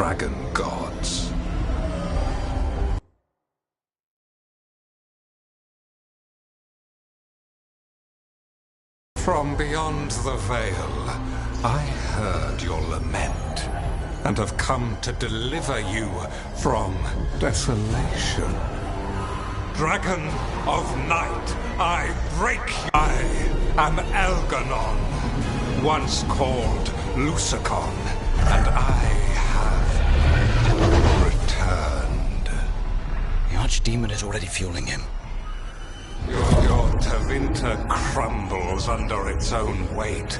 dragon gods. From beyond the veil, I heard your lament, and have come to deliver you from desolation. Dragon of Night, I break you. I am Elganon, once called Lusicon, and I have returned. The Archdemon is already fueling him. Your Tevinter crumbles under its own weight.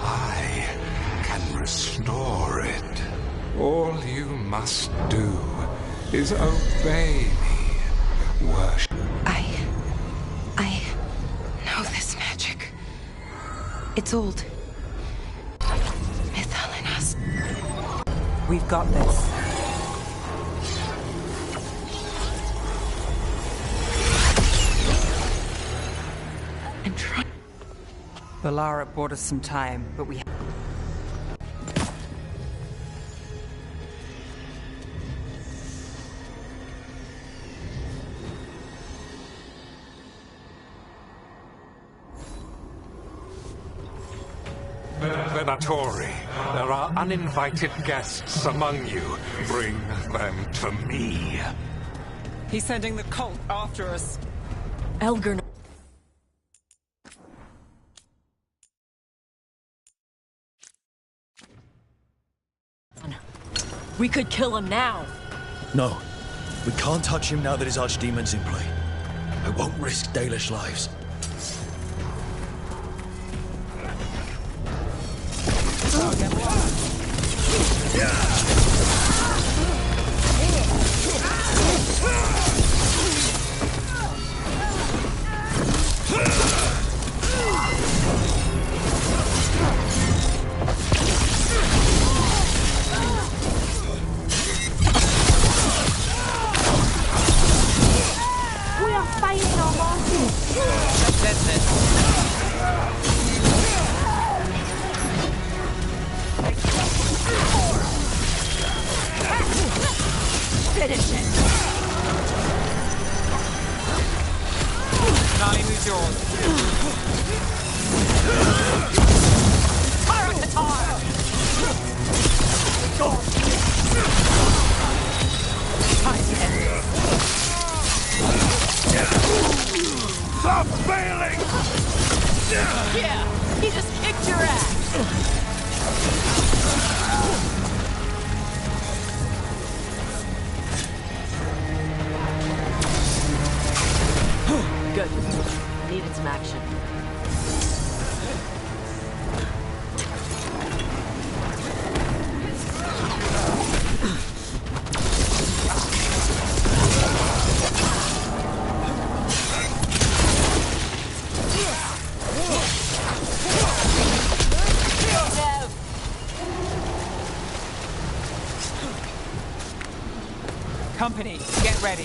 I can restore it. All you must do is obey me. Worship. I know this magic. It's old. Mythalinas. We've got this. I'm trying. Valara bought us some time, but we... Venatori, there are uninvited guests among you. Bring them to me. He's sending the cult after us. Elgern. We could kill him now. No. We can't touch him now that his Archdemon's in play. I won't risk Dalish lives. We are fighting our monsters. That's it. Finish it. Nani, who's yours? Fire Qatar! Time to end this. Stop failing! Yeah, he just kicked your ass. Good. Needed some action. Company, get ready.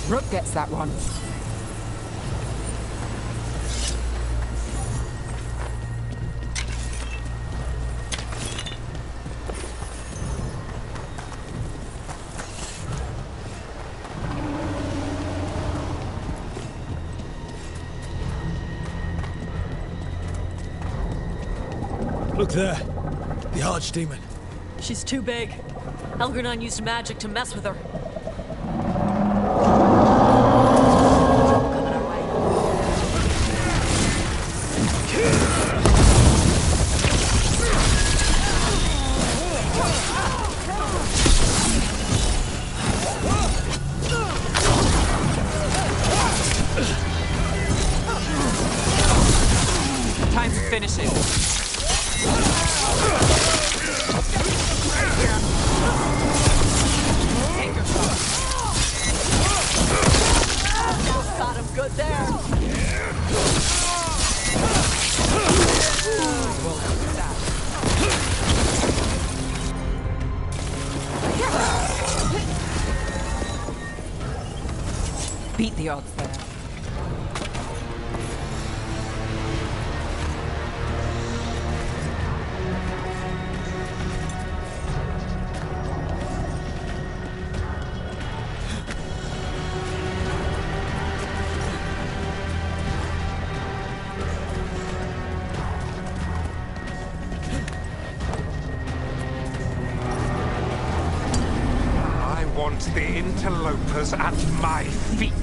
Rook gets that one. Look there. The Archdemon. She's too big. Elgarnon used magic to mess with her. Coming our way. Time to finish it. Got him good there. the interlopers at my feet.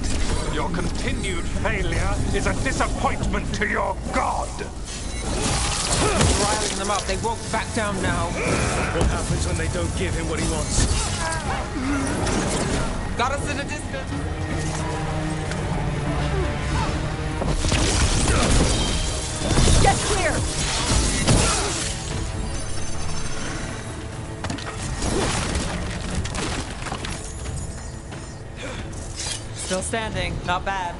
Your continued failure is a disappointment to your god. Riling them up. They won't back down now. What happens when they don't give him what he wants? Got us in a distance. Get clear! Still standing. Not bad.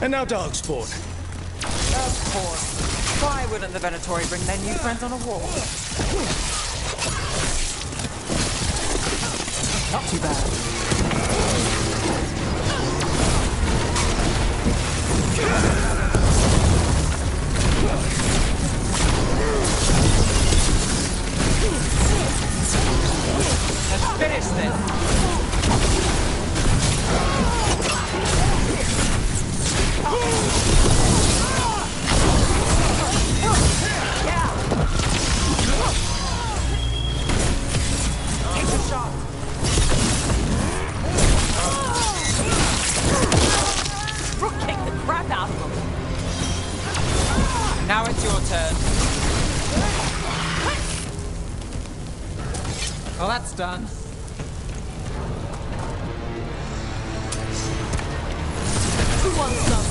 And now Darkspawn. Of course. Why wouldn't the Venatori bring their new friends on a walk? Not too bad. Let's finish this. Take a shot. Rook kicked the crap out of him. Now it's your turn. Well, that's done. Who wants some?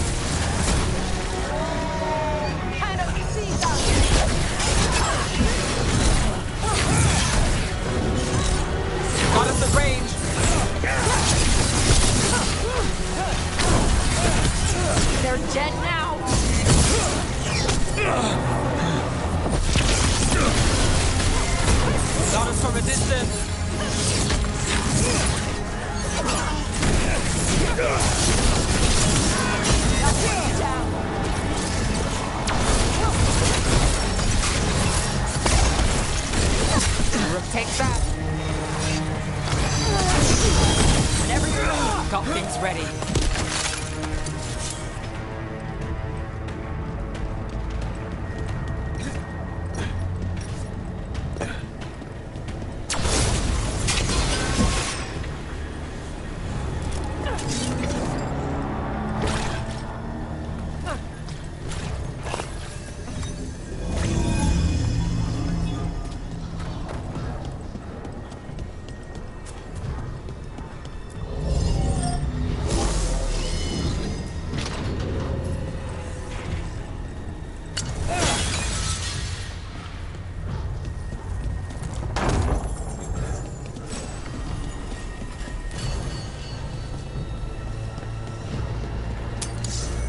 Got us at range. They're dead now. Got us from a distance. Rook takes that. Whenever you're ready. Got things ready.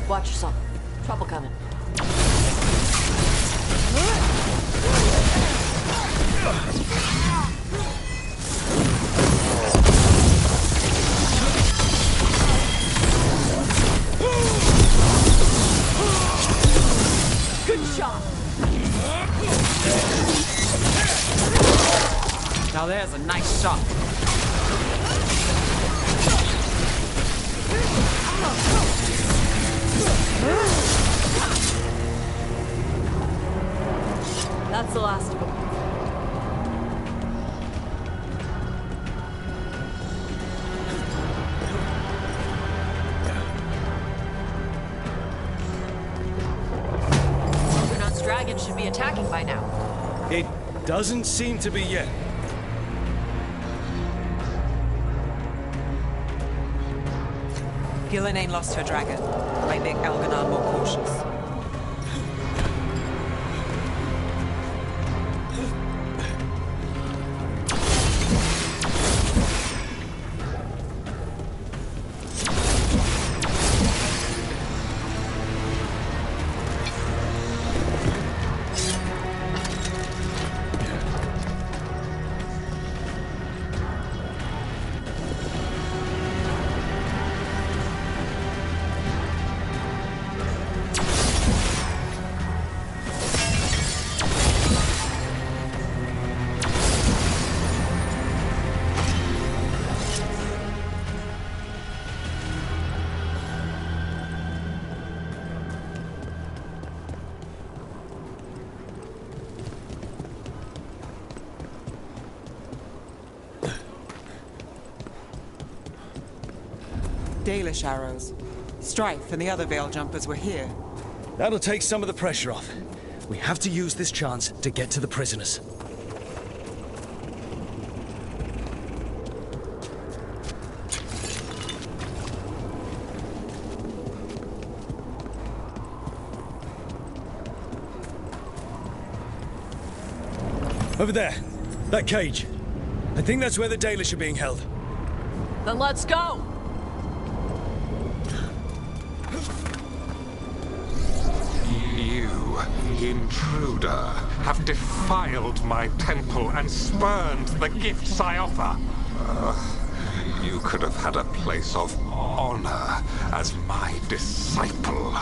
Watch yourself. Trouble coming. Good shot. Now there's a nice shot. That's the last of them. Gernon's dragon should be attacking by now. It doesn't seem to be yet. Gillen ain't lost her dragon. Might make Elganon more cautious. Dalish arrows. Strife and the other Veil Jumpers were here. That'll take some of the pressure off. We have to use this chance to get to the prisoners. Over there. That cage. I think that's where the Dalish are being held. Then let's go! You, intruder, have defiled my temple and spurned the gifts I offer. You could have had a place of honor as my disciple.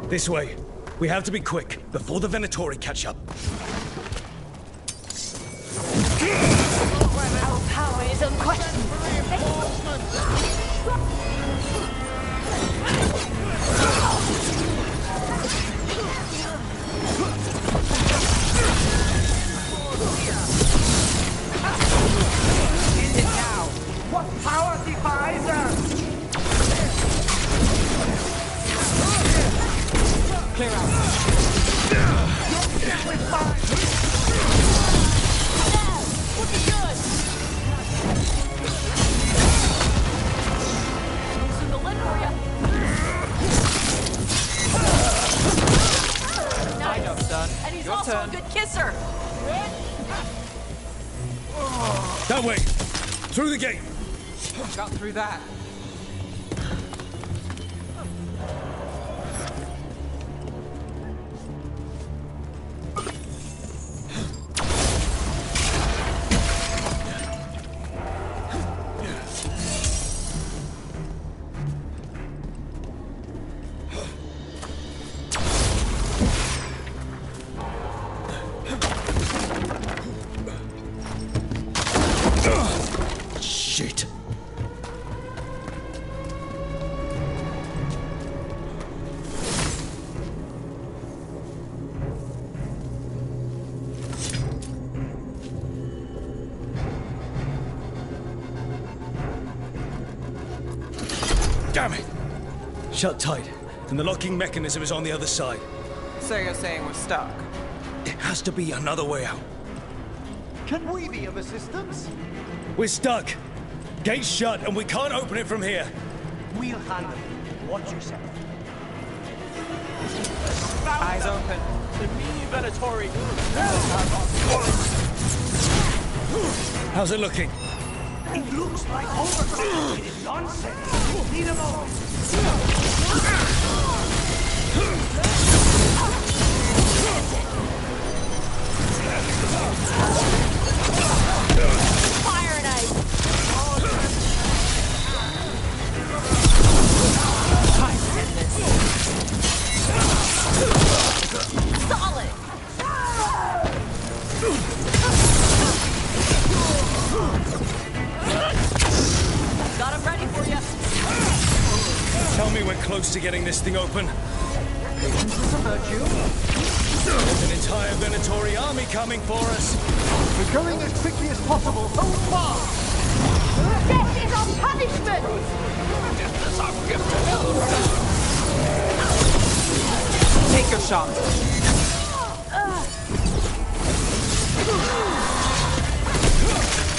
This way. We have to be quick, before the Venatori catch up. Our power is unquestioned. Is it now? What power defies us? Clear out. What's the good? Losing the lid for ya. Nice. Job done. And he's Your also turn. a good kisser. That way! Through the gate! Got through that. Shit! Damn it! Shut tight, and the locking mechanism is on the other side. So you're saying we're stuck? There has to be another way out. Can we be of assistance? We're stuck. Gate's shut, and we can't open it from here. We'll handle it. Watch yourself. Eyes open. The mini Venatori. How's it looking? It looks like overcomplicated nonsense. Need a moment. Fire knife! Solid! Got him ready for you. Tell me we're close to getting this thing open. There's an entire Venatori army coming for us. We're going as quickly as possible. Hold fast! Death is our punishment! Take your shot.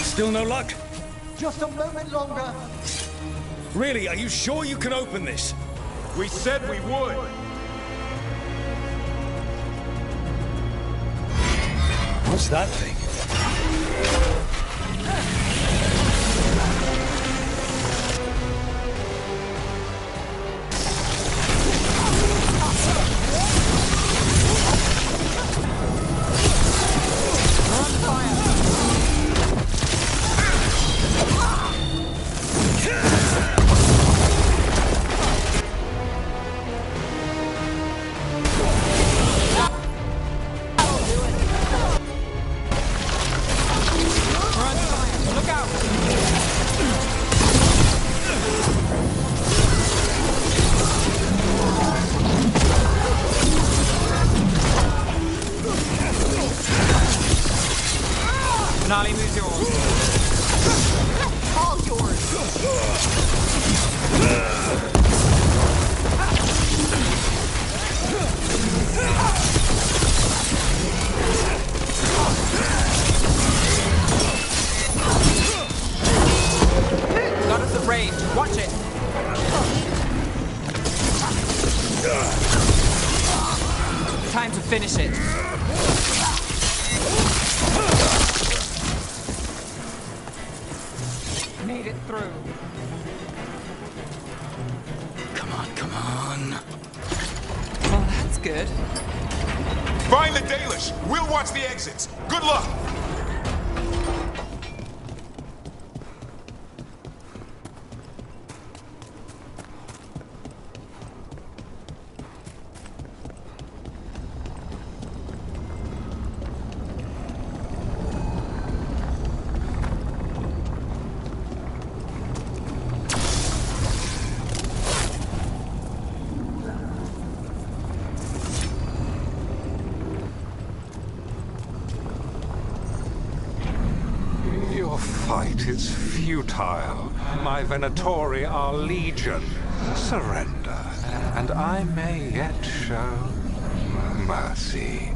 Still no luck? Just a moment longer. Really, are you sure you can open this? We said we would. What's that thing? Finale moves yours. All yours. Got us at range. Watch it. Time to finish it. Made it through. Come on, come on. Well, that's good. Find the Dalish. We'll watch the exits. Good luck. Your fight is futile. My Venatori are legion. Surrender, and I may yet show mercy.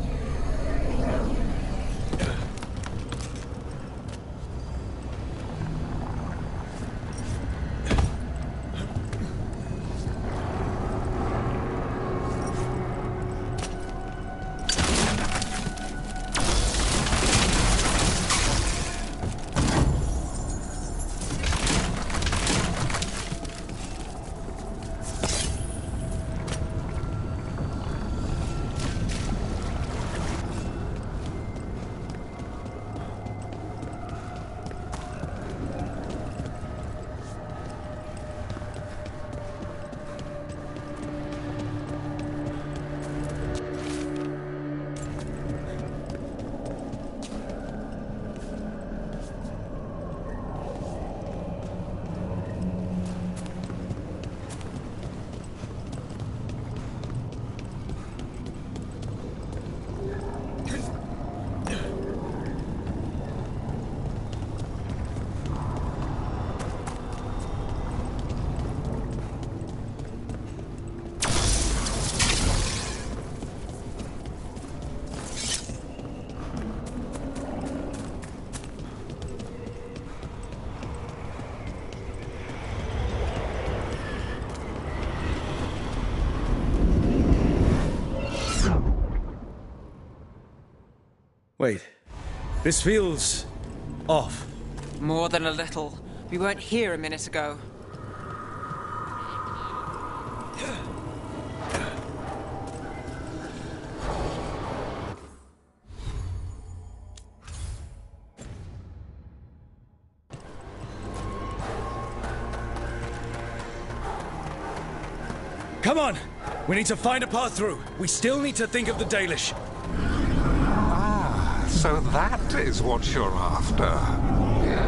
Wait. This feels off. More than a little. We weren't here a minute ago. Come on! We need to find a path through. We still need to think of the Dalish. So that is what you're after.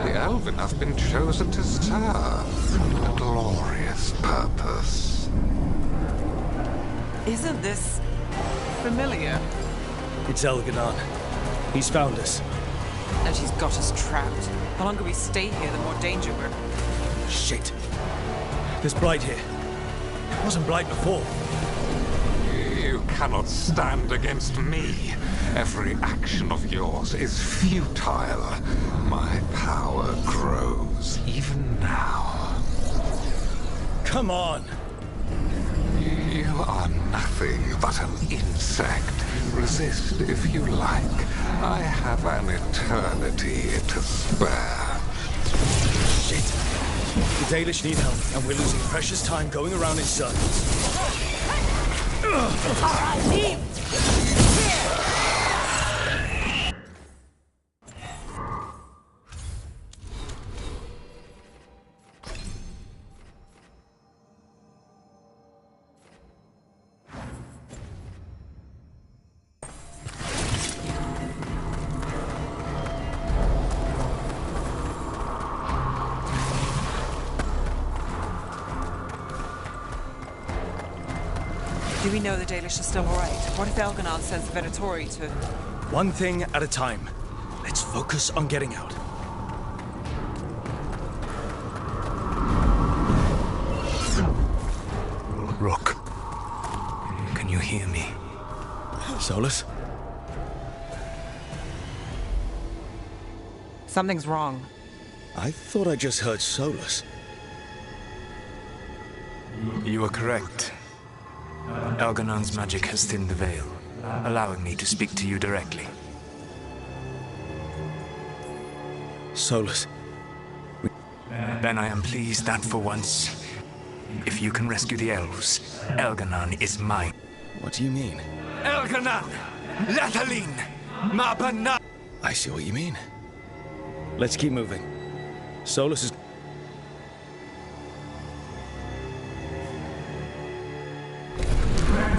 The Elven have been chosen to serve a glorious purpose. Isn't this familiar? It's Elganon. He's found us. And she's got us trapped. The longer we stay here, the more danger we're in. Shit. There's Blight here. It wasn't Blight before. You cannot stand against me. Every action of yours is futile. My power grows even now. Come on! You are nothing but an insect. Resist if you like. I have an eternity to spare. Shit. The Dalish need help, and we're losing precious time going around in circles. Alright, leave! Do we know the Dalish are still alright? What if Elganon sends the Venatori to... One thing at a time. Let's Let's focus on getting out. Rook, can you hear me? Solus? Something's wrong. I thought I just heard Solus. You are correct. Algernon's magic has thinned the veil, allowing me to speak to you directly. Solus. Then I am pleased that for once, if you can rescue the elves, Algernon is mine. What do you mean? Algernon! Lathaline! Mabana! I see what you mean. Let's keep moving. Solus is...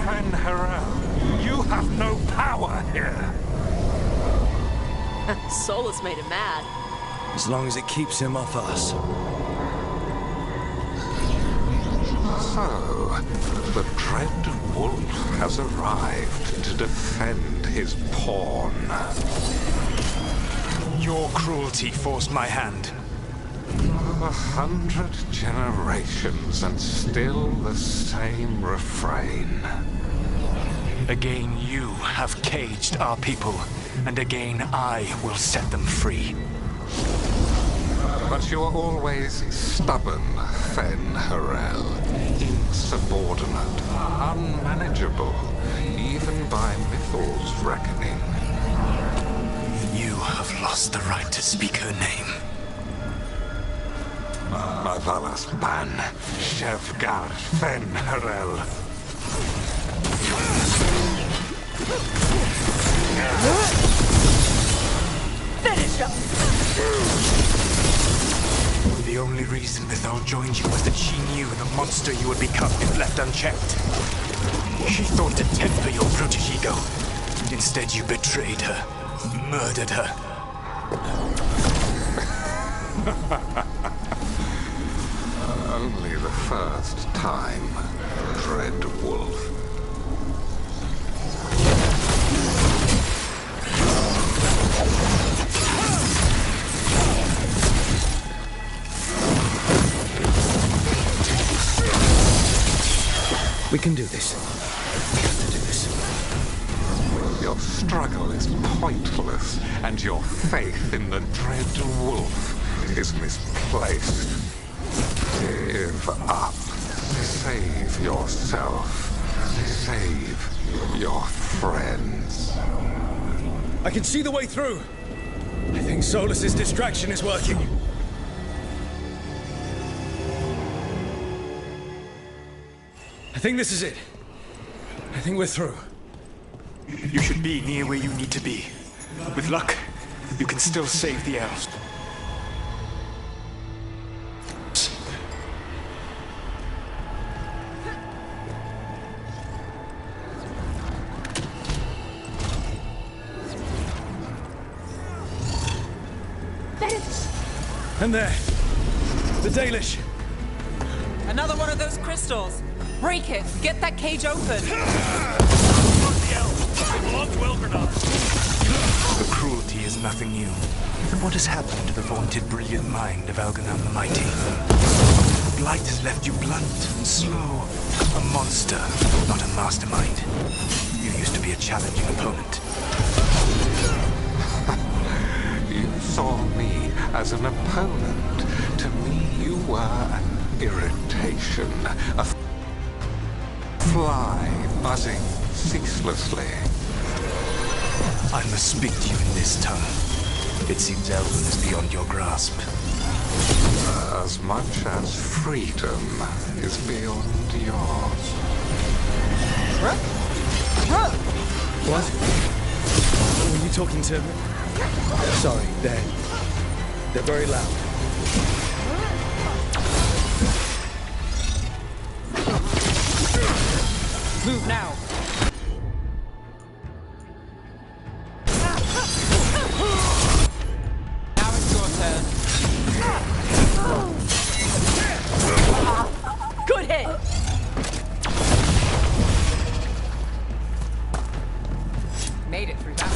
Fen Harel, you have no power here. Solus made him mad. As long as it keeps him off us. So, the Dread Wolf has arrived to defend his pawn. Your cruelty forced my hand. 100 generations and still the same refrain. Again you have caged our people, and again I will set them free. But you're always stubborn, Fen Harel. Insubordinate, unmanageable, even by Mythal's reckoning. You have lost the right to speak her name. Mavalas Ban, Shevgar Fen Harel. Finish him! The only reason Mythal joined you was that she knew the monster you would become if left unchecked. She thought to temper your protege-ego. Instead, you betrayed her, murdered her. Only the first time, Dread Wolf. We can do this. We have to do this. Your struggle is pointless, and your faith in the Dread Wolf is misplaced. Give up. Save yourself. Save your friends. I can see the way through. I think Solus's distraction is working. I think this is it. I think we're through. You should be near where you need to be. With luck, you can still save the elves. And there. The Dalish. Another one of those crystals. Break it. Get that cage open. The cruelty is nothing new. But what has happened to the vaunted brilliant mind of Algernon the Mighty? Blight has left you blunt and slow. A monster, not a mastermind. You used to be a challenging opponent. You saw me as an opponent. To me, you were an irritation. A fly buzzing ceaselessly. I must speak to you in this tongue. It seems Elven is beyond your grasp. As much as freedom is beyond yours. What? Were you talking to... Sorry, they're very loud. Move now. Now it's your turn. Good hit! Made it through that one.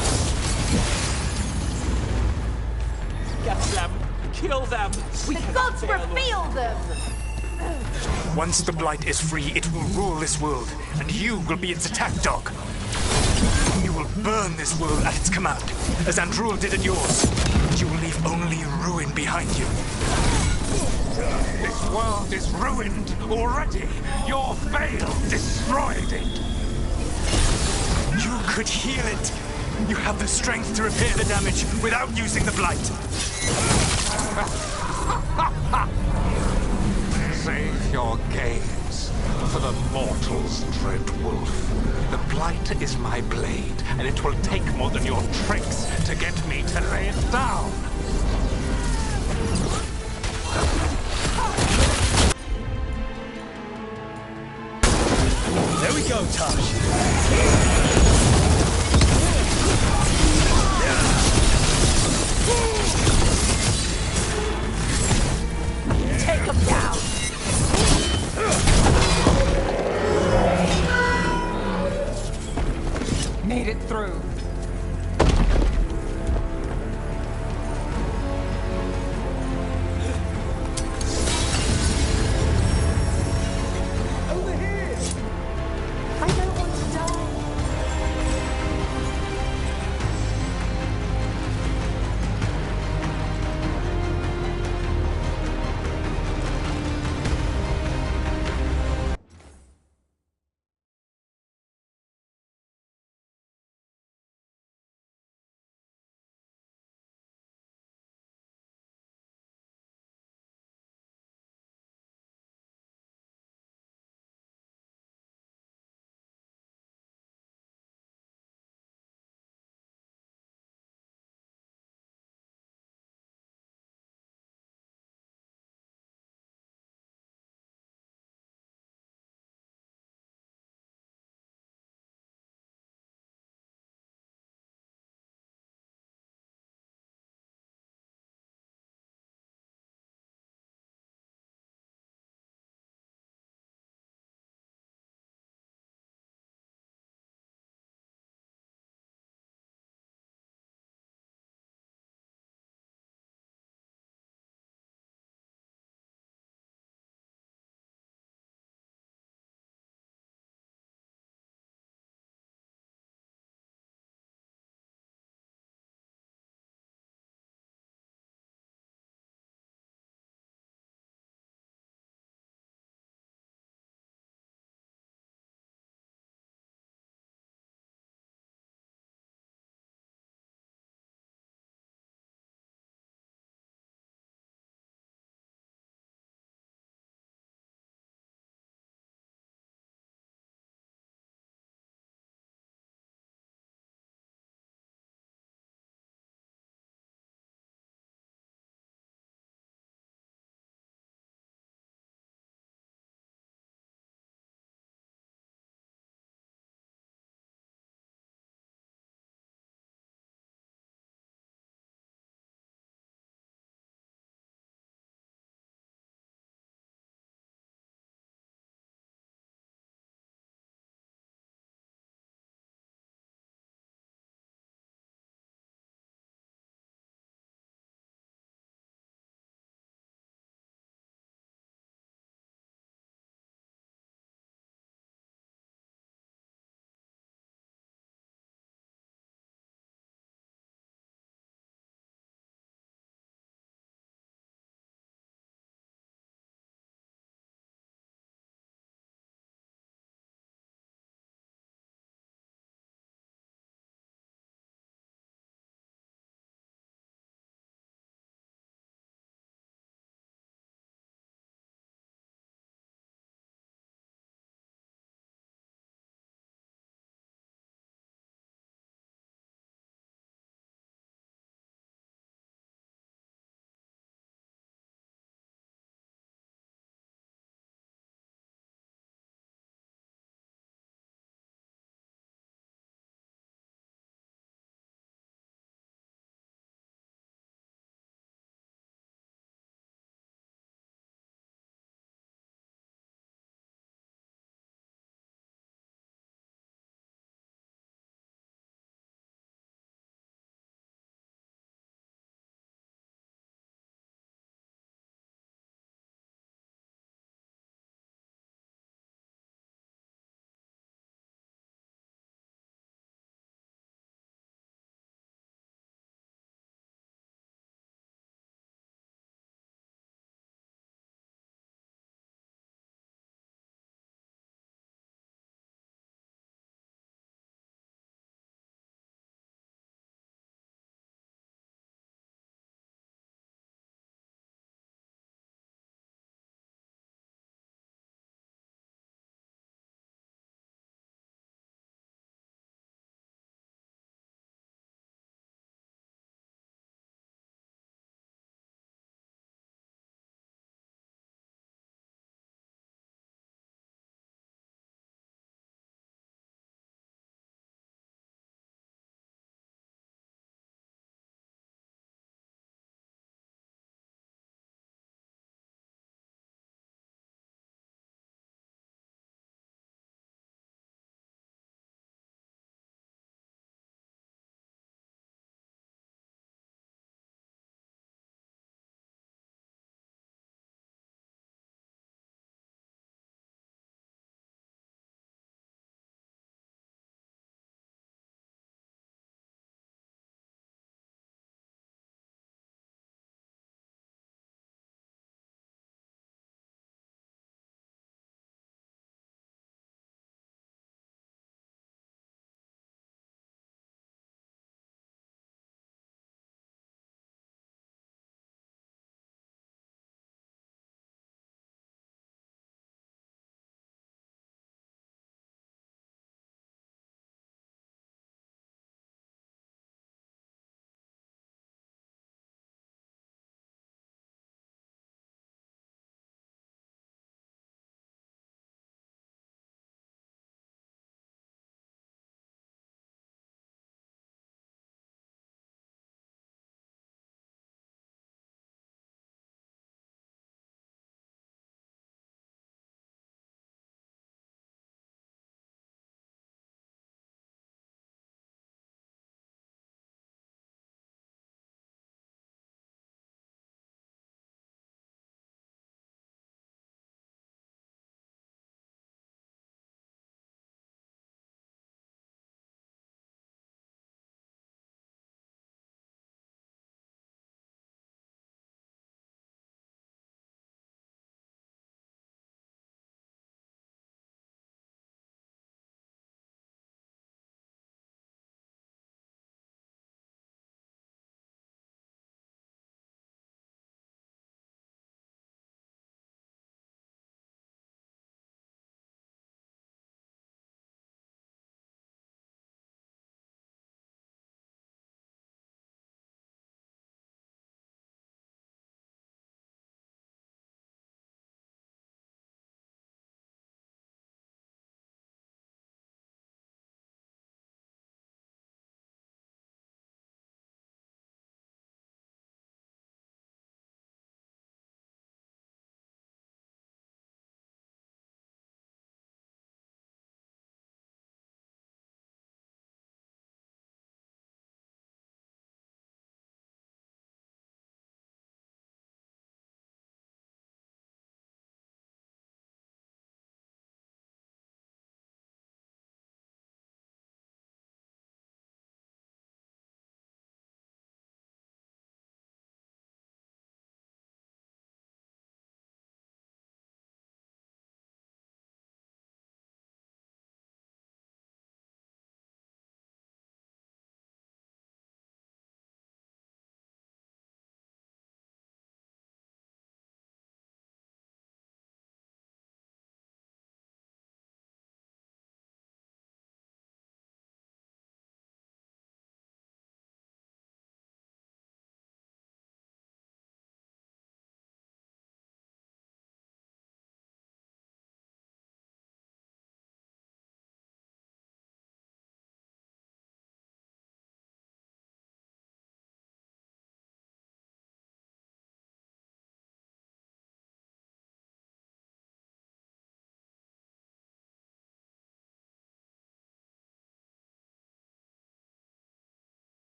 Get them! Kill them! We The cannot gods fail them. reveal them! Once the Blight is free, it will rule this world, and you will be its attack dog. You will burn this world at its command, as Andrul did at yours. But you will leave only ruin behind you. This world is ruined already. Your veil destroyed it. You could heal it. You have the strength to repair the damage without using the Blight. Save your gaze for the mortals, Dread Wolf. The Blight is my blade, and it will take more than your tricks to get me to lay it down. There we go, Tosh. Take him down! Made it through.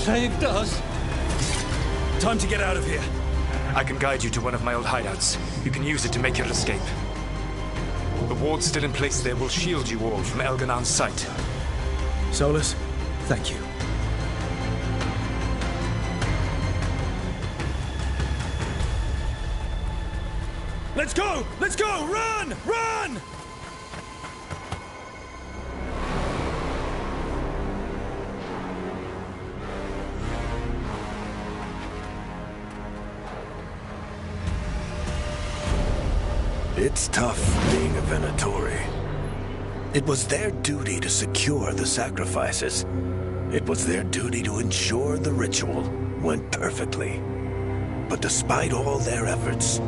saved us. Time to get out of here. I can guide you to one of my old hideouts. You can use it to make your escape. The wards still in place there will shield you all from Elganon's sight. Solus, thank you. Let's go! Let's go! Run! Run! It's tough being a Venatori. It was their duty to secure the sacrifices. It was their duty to ensure the ritual went perfectly. But despite all their efforts,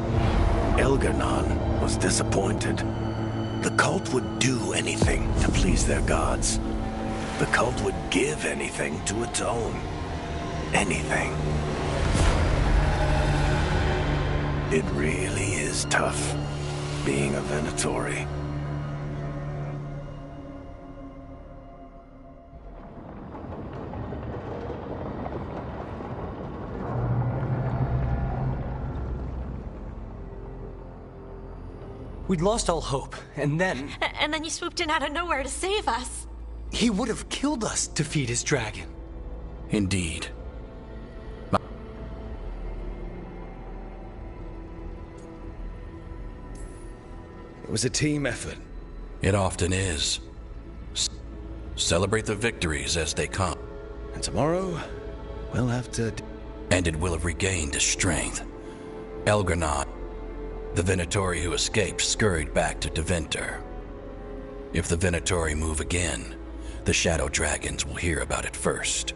Elganon was disappointed. The cult would do anything to please their gods. The cult would give anything to atone. Anything. It really is tough being a Venatori. We'd lost all hope, and then... And then you swooped in out of nowhere to save us. He would have killed us to feed his dragon. Indeed. It was a team effort. It often is. Celebrate the victories as they come. And tomorrow, we'll have to... And it will have regained its strength. Elganon, the Venatori who escaped, scurried back to Deventer. If the Venatori move again, the Shadow Dragons will hear about it first.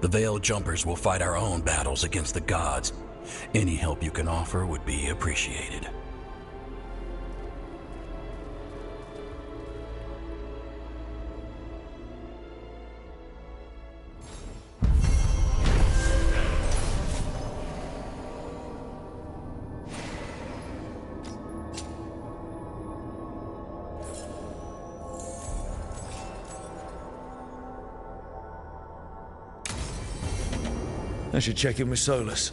The Veil Jumpers will fight our own battles against the gods. Any help you can offer would be appreciated. I should check in with Solus.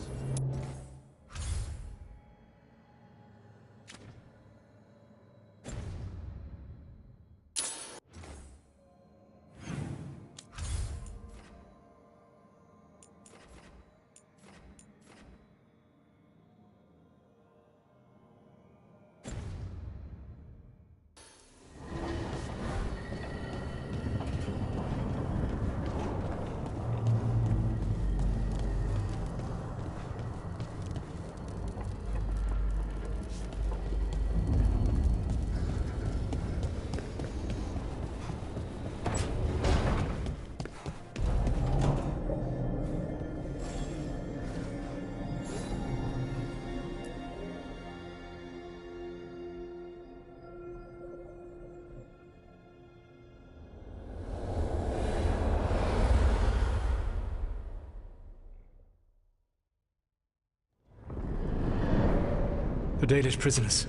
The Dalish prisoners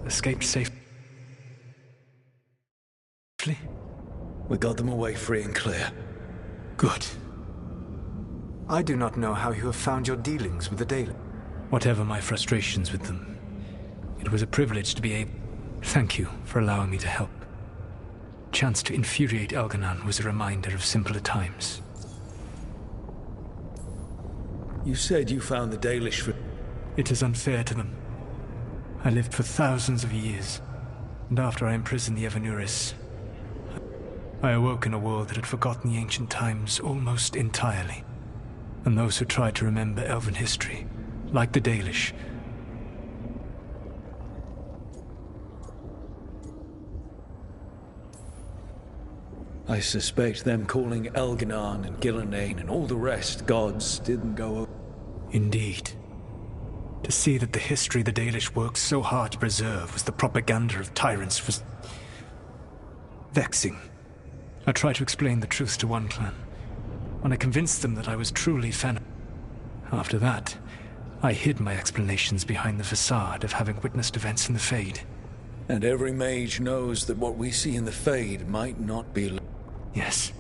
escaped safely. We got them away free and clear. Good. I do not know how you have found your dealings with the Dalish. Whatever my frustrations with them, it was a privilege to be able... Thank you for allowing me to help. Chance to infuriate Elganon was a reminder of simpler times. You said you found the Dalish for... It is unfair to them. I lived for thousands of years, and after I imprisoned the Evanuris, I awoke in a world that had forgotten the ancient times almost entirely. And those who tried to remember Elven history, like the Dalish, I suspect them calling Elganon and Gillenane and all the rest gods didn't go over. Indeed. To see that the history the Dalish worked so hard to preserve was the propaganda of tyrants was vexing. I tried to explain the truth to one clan, when I convinced them that I was truly Fen. After that, I hid my explanations behind the facade of having witnessed events in the Fade. And every mage knows that what we see in the Fade might not be... Yes.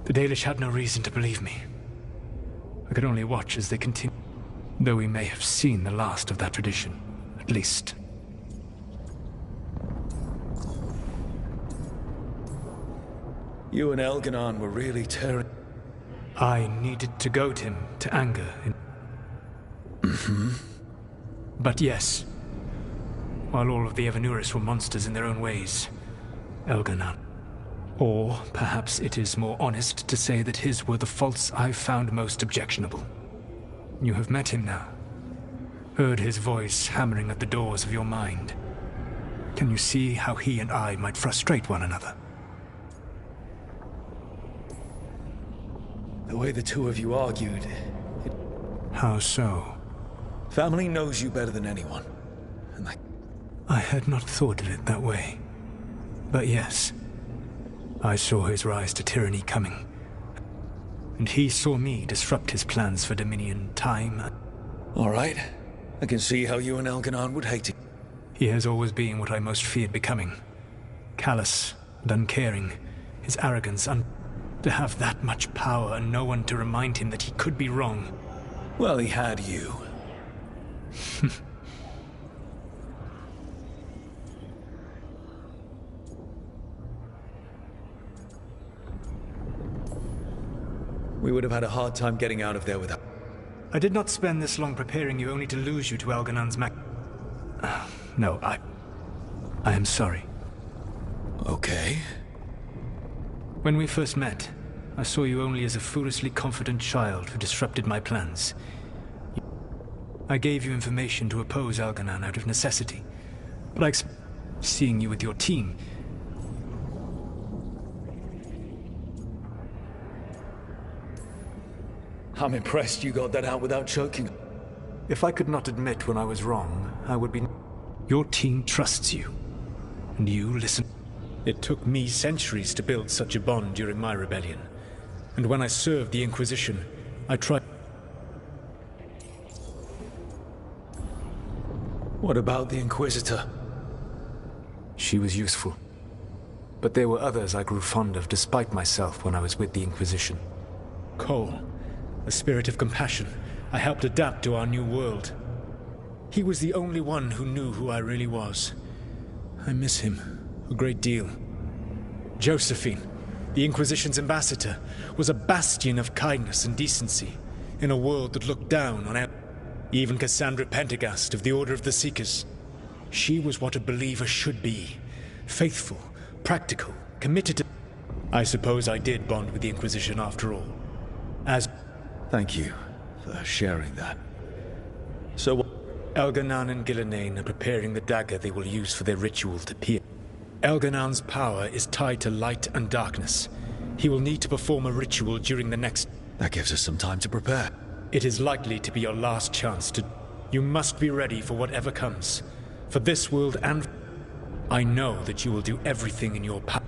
The Dalish had no reason to believe me. I could only watch as they continued, though we may have seen the last of that tradition, at least. You and Elganon were really tearing... I needed to goad him to anger. But yes, while all of the Evanuris were monsters in their own ways, Elganon. Or perhaps it is more honest to say that his were the faults I've found most objectionable. You have met him now. Heard his voice hammering at the doors of your mind. Can you see how he and I might frustrate one another? The way the two of you argued... How so? Family knows you better than anyone. And I had not thought of it that way. But yes, I saw his rise to tyranny coming. And he saw me disrupt his plans for Dominion time. All right. I can see how you and Elganon would hate it. He has always been what I most feared becoming. Callous and uncaring. His arrogance, to have that much power and no one to remind him that he could be wrong. Well, he had you. We would have had a hard time getting out of there without... I did not spend this long preparing you only to lose you to Elganon's No, I am sorry. Okay. When we first met, I saw you only as a foolishly confident child who disrupted my plans. I gave you information to oppose Elganon out of necessity, but seeing you with your team... I'm impressed you got that out without choking. If I could not admit when I was wrong, I would be... Your team trusts you, and you listen. It took me centuries to build such a bond during my rebellion. And when I served the Inquisition, I tried... What about the Inquisitor? She was useful. But there were others I grew fond of despite myself when I was with the Inquisition. Cole, a spirit of compassion, I helped adapt to our new world. He was the only one who knew who I really was. I miss him a great deal. Josephine, the Inquisition's ambassador, was a bastion of kindness and decency in a world that looked down on even Cassandra Pendergast of the Order of the Seekers. She was what a believer should be. Faithful, practical, committed to... I suppose I did bond with the Inquisition after all. Thank you for sharing that. So... Elganon and Gillenane are preparing the dagger they will use for their ritual to pierce. Elganon's power is tied to light and darkness. He will need to perform a ritual during the next... That gives us some time to prepare. It is likely to be your last chance to... You must be ready for whatever comes. For this world and... I know that you will do everything in your power.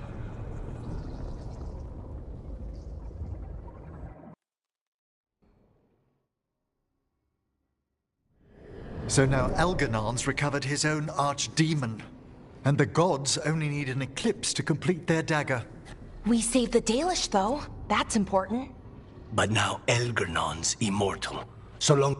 So now Elganon's recovered his own archdemon. And the gods only need an eclipse to complete their dagger. We saved the Dalish, though. That's important. But now Elganon's immortal. So long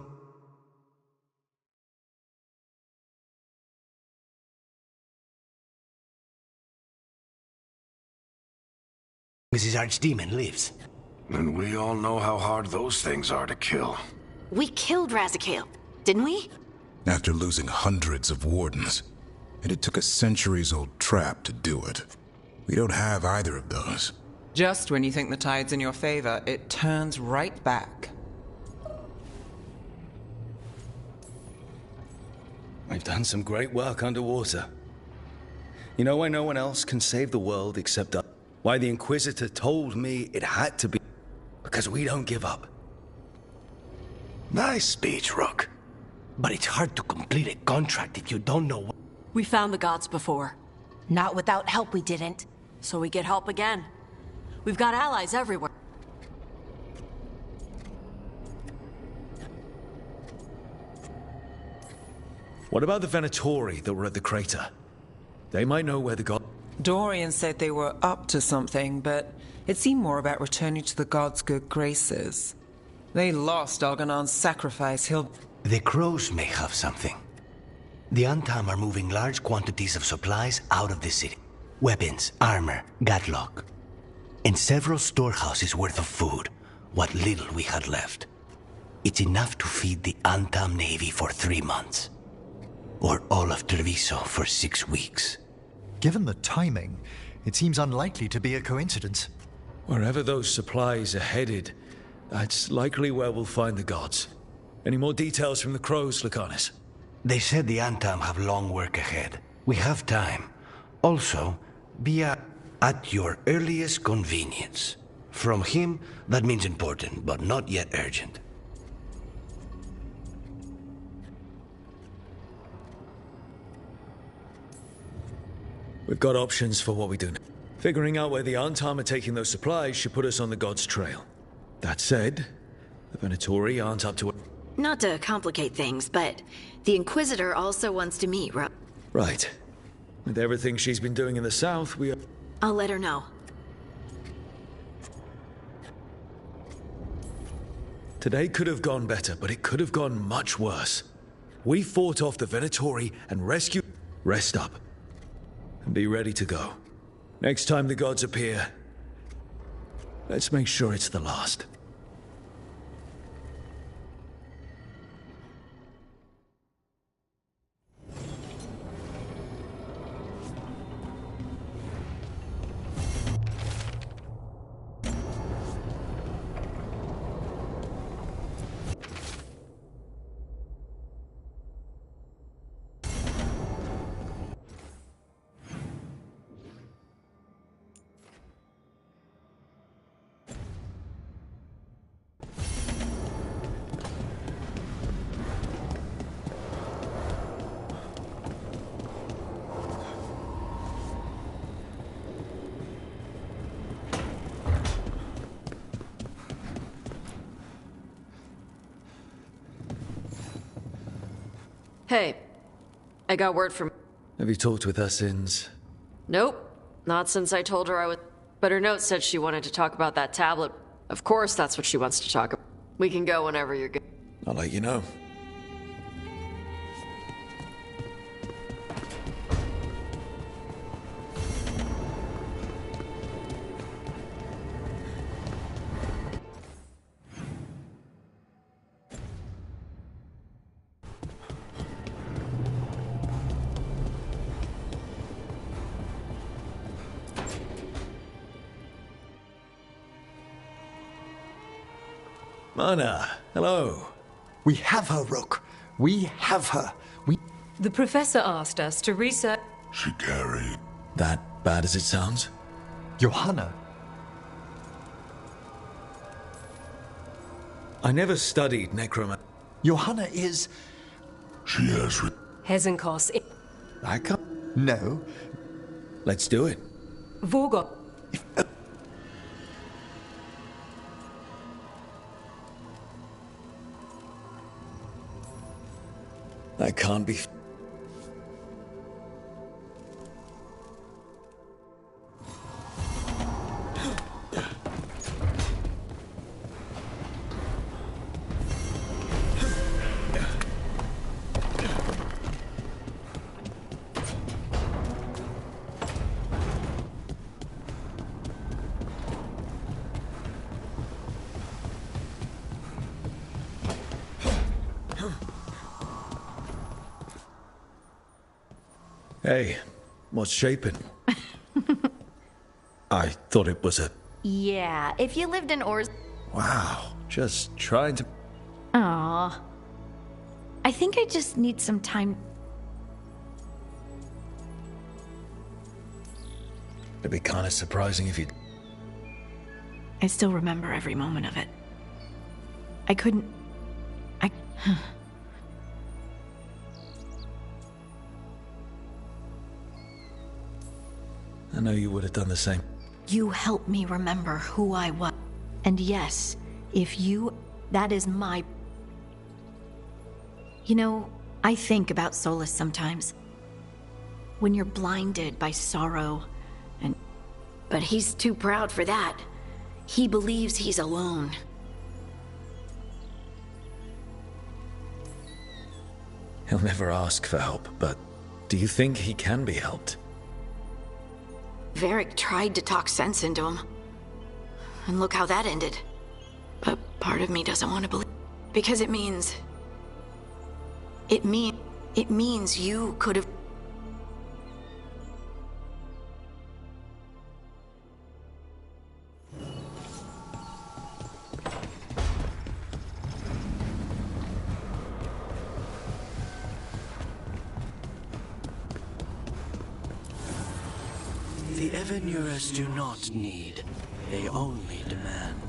as his archdemon lives. And we all know how hard those things are to kill. We killed Razikale, didn't we? After losing hundreds of wardens. And it took a centuries-old trap to do it. We don't have either of those. Just when you think the tide's in your favor, it turns right back. We've done some great work underwater. You know why no one else can save the world except us? Why the Inquisitor told me it had to be? Because we don't give up. Nice speech, Rook. But it's hard to complete a contract if you don't know what... We found the gods before. Not without help, we didn't. So we get help again. We've got allies everywhere. What about the Venatori that were at the crater? They might know where the god... Dorian said they were up to something, but it seemed more about returning to the gods' good graces. They lost Elganon's sacrifice. The crows may have something. The Antam are moving large quantities of supplies out of the city. Weapons, armor, gatlock. And several storehouses worth of food, what little we had left. It's enough to feed the Antam Navy for 3 months. Or all of Treviso for 6 weeks. Given the timing, it seems unlikely to be a coincidence. Wherever those supplies are headed, that's likely where we'll find the gods. Any more details from the crows, Lucanus? They said the Antam have long work ahead. We have time. Also, be at your earliest convenience. From him, that means important, but not yet urgent. We've got options for what we do now. Figuring out where the Antam are taking those supplies should put us on the gods' trail. That said, the Venatori aren't up to it. Not to complicate things, but the Inquisitor also wants to meet, Right. With everything she's been doing in the south, I'll let her know. Today could have gone better, but it could have gone much worse. We fought off the Venatori and rescued... Rest up. And be ready to go. Next time the gods appear, let's make sure it's the last. Hey, I got word from... Have you talked with her since? Nope, not since I told her I would... But her note said she wanted to talk about that tablet. Of course that's what she wants to talk about. We can go whenever you're good. I'll let you know. Mana, hello. We have her, Rook. We have her. The professor asked us to research... She carried... That bad as it sounds? Johanna. I never studied necromancy. Johanna is... She has... Hesenkos... I can't... No. Let's do it. Vorgot... That can't be... Hey, what's shaping? I thought it was a... Yeah, if you lived in Ors... Wow, just trying to... Aww. I think I just need some time... It'd be kind of surprising if you... I still remember every moment of it. I couldn't... I know you would have done the same. You helped me remember who I was. And yes, if you... that is my... You know, I think about Solus sometimes. When you're blinded by sorrow, But he's too proud for that. He believes he's alone. He'll never ask for help, but do you think he can be helped? Varric tried to talk sense into him. And look how that ended. But part of me doesn't want to believe. Because it means you could have... The Evanurers do not need, they only demand.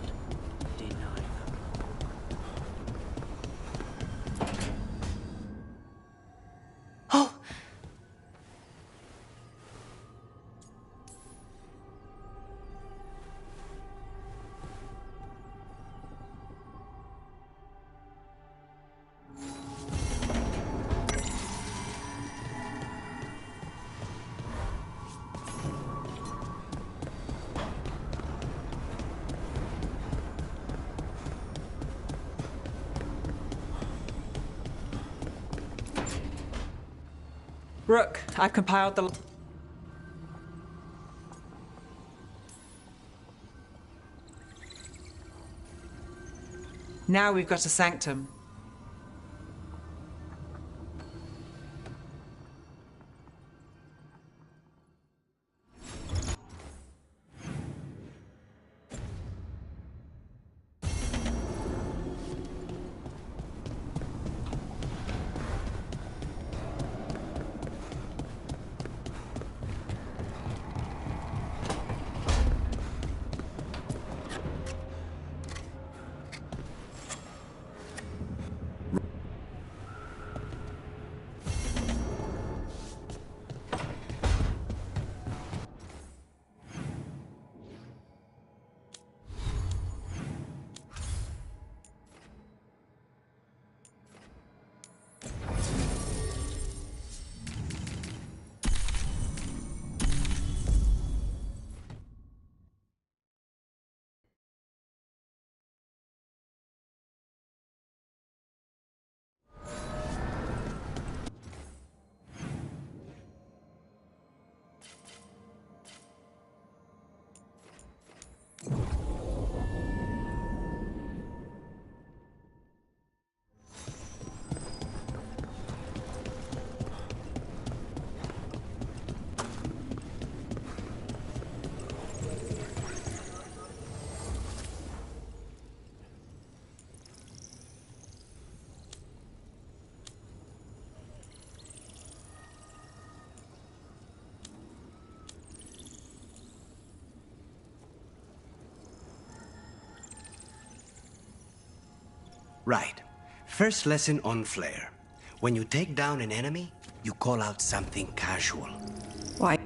Oh! Rook, I've compiled the... Now we've got a sanctum. Right. First lesson on Flare. When you take down an enemy, you call out something casual. Why?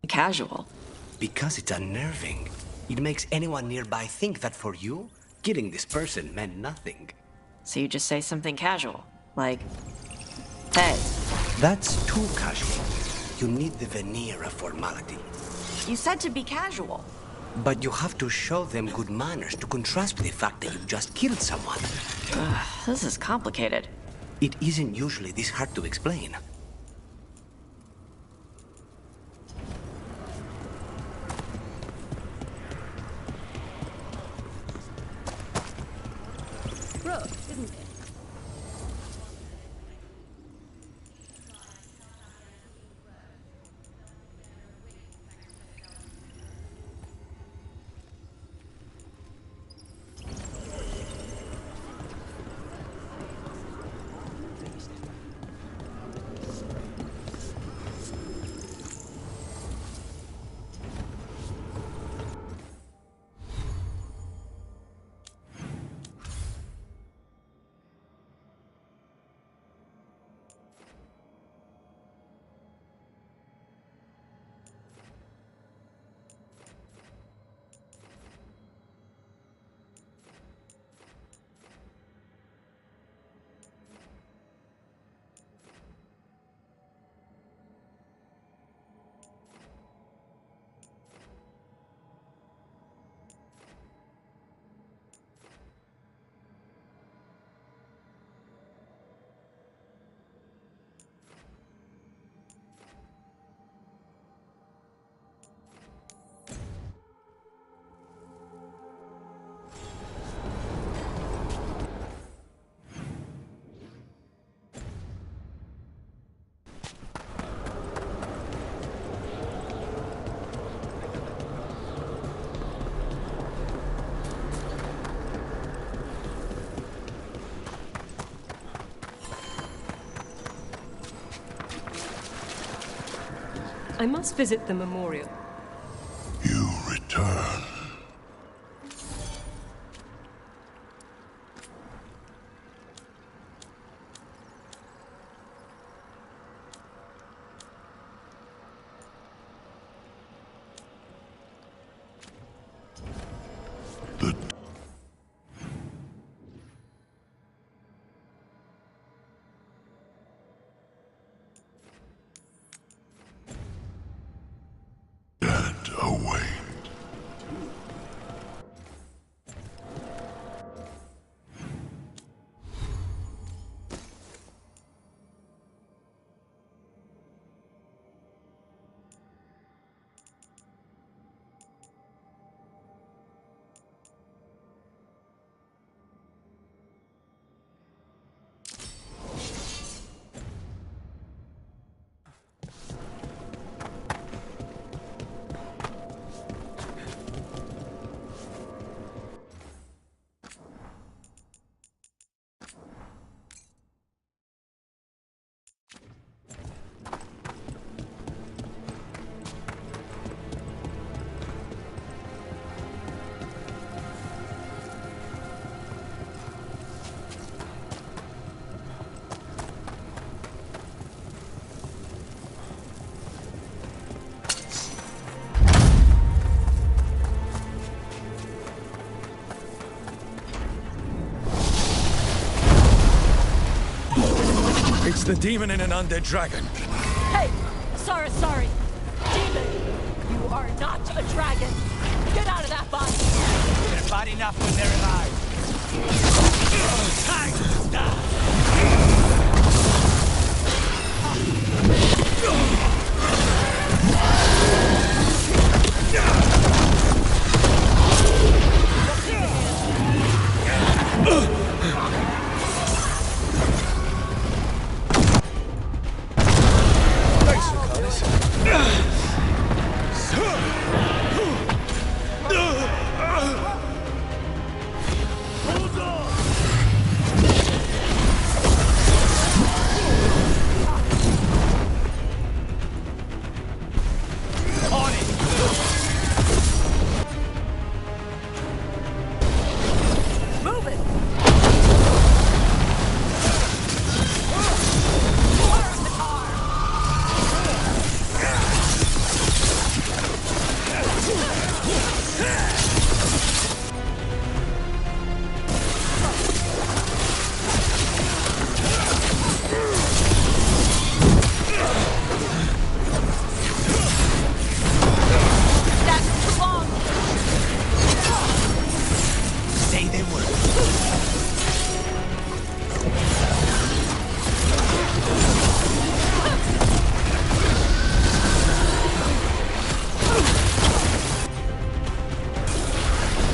Casual. Because it's unnerving. It makes anyone nearby think that for you, killing this person meant nothing. So you just say something casual, like, hey. That's too casual. You need the veneer of formality. You said to be casual. But you have to show them good manners to contrast with the fact that you just killed someone. This is complicated. It isn't usually this hard to explain. Rook, isn't it? I must visit the memorial. You return. It's the demon in an undead dragon. Hey! Sorry. Demon! You are not a dragon! Get out of that body! They're bad enough when they're alive. Time to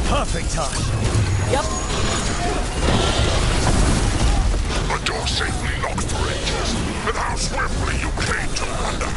Perfect time. Yep. A door safely locked for ages, and how swiftly you came to plunder.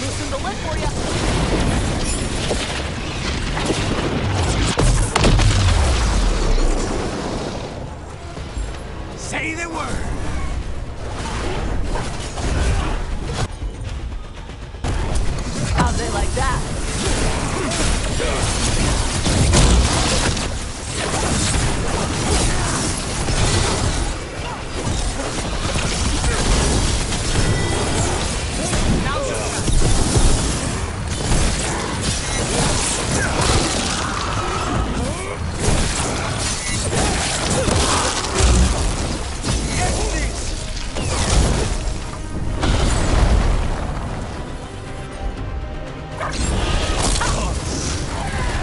Loosen the lid for you. Say the word. How'd they like that?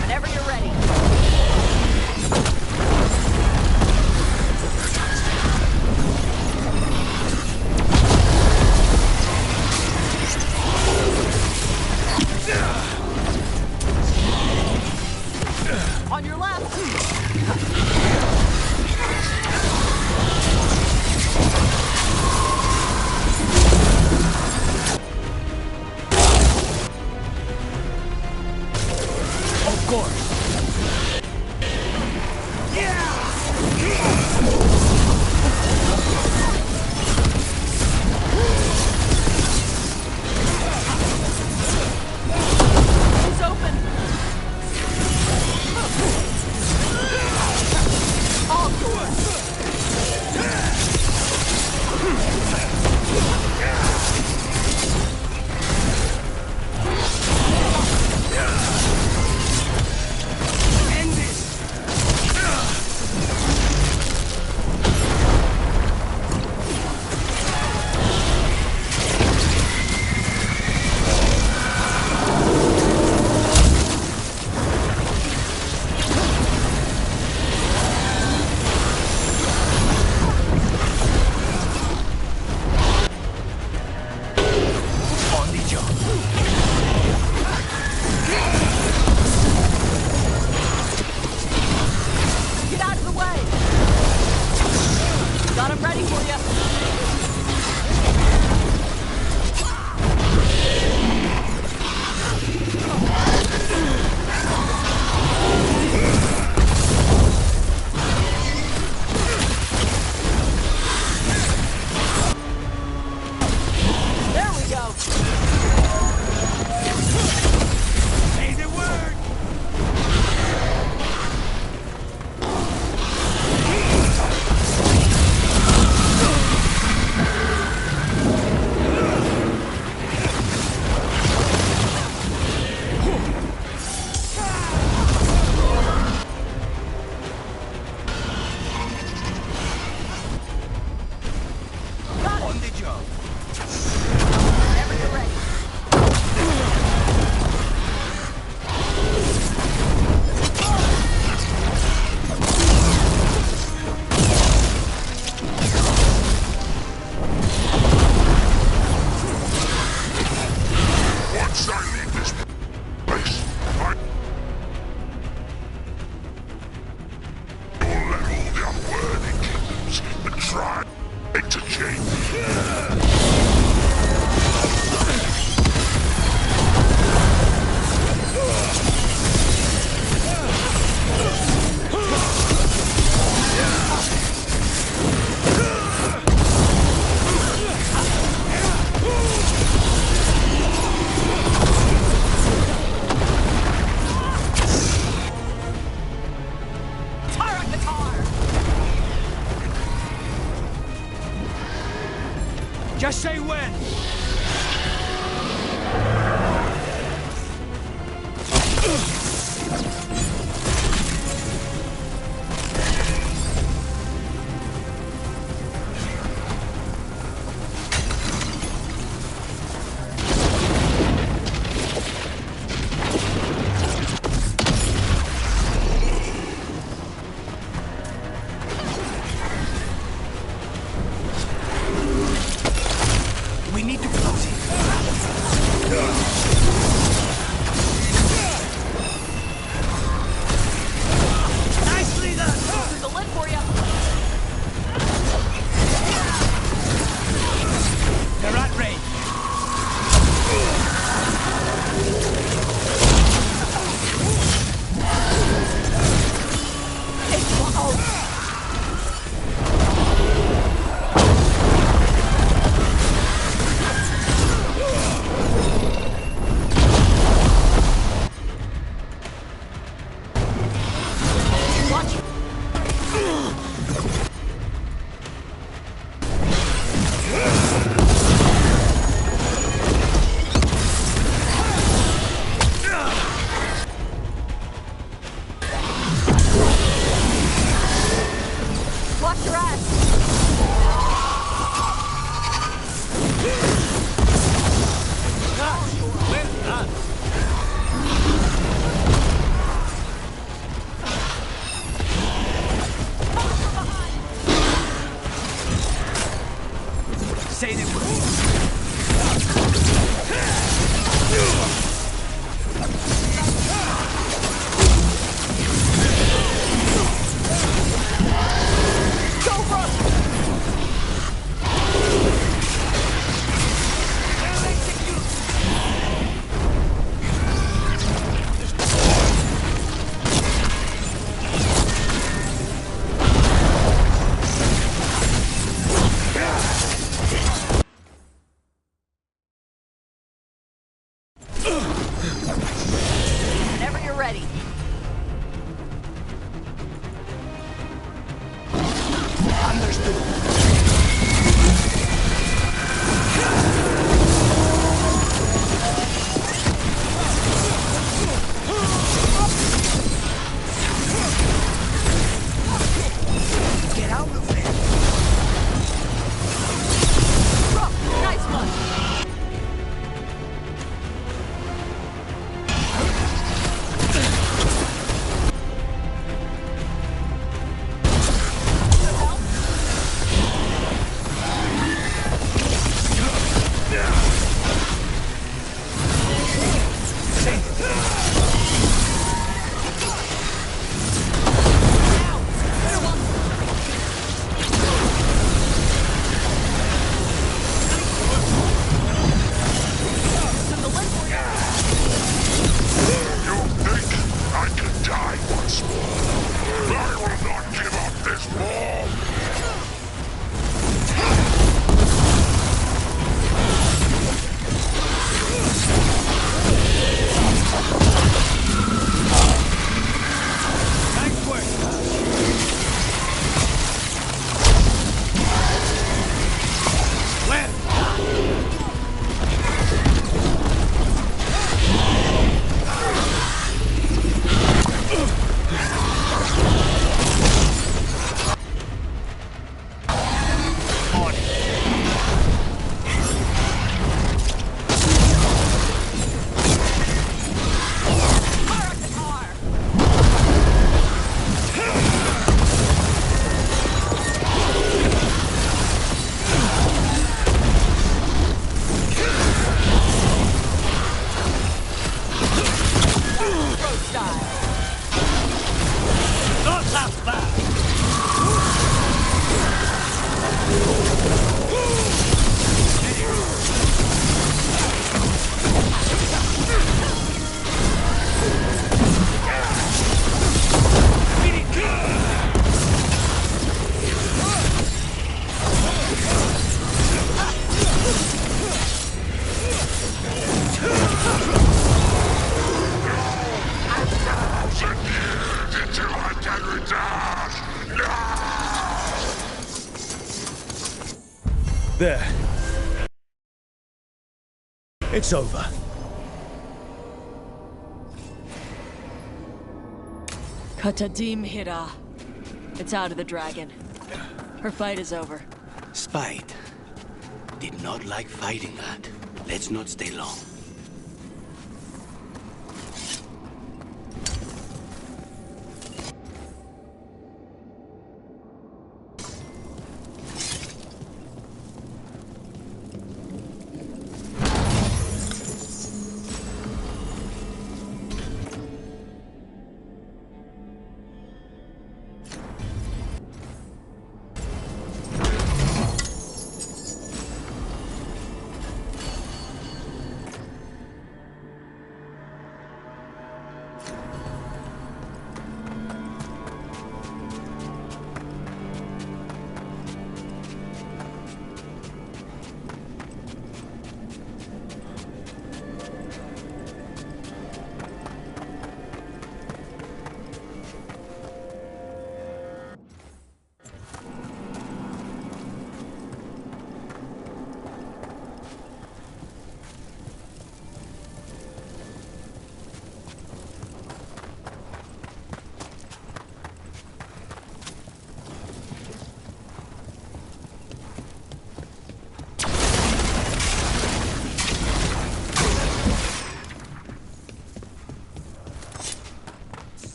Whenever you're ready. On your left. Of course. It's open. All yours. There. It's over. Katadim Hira. It's out of the dragon. Her fight is over. Spite. Did not like fighting that. Let's not stay long.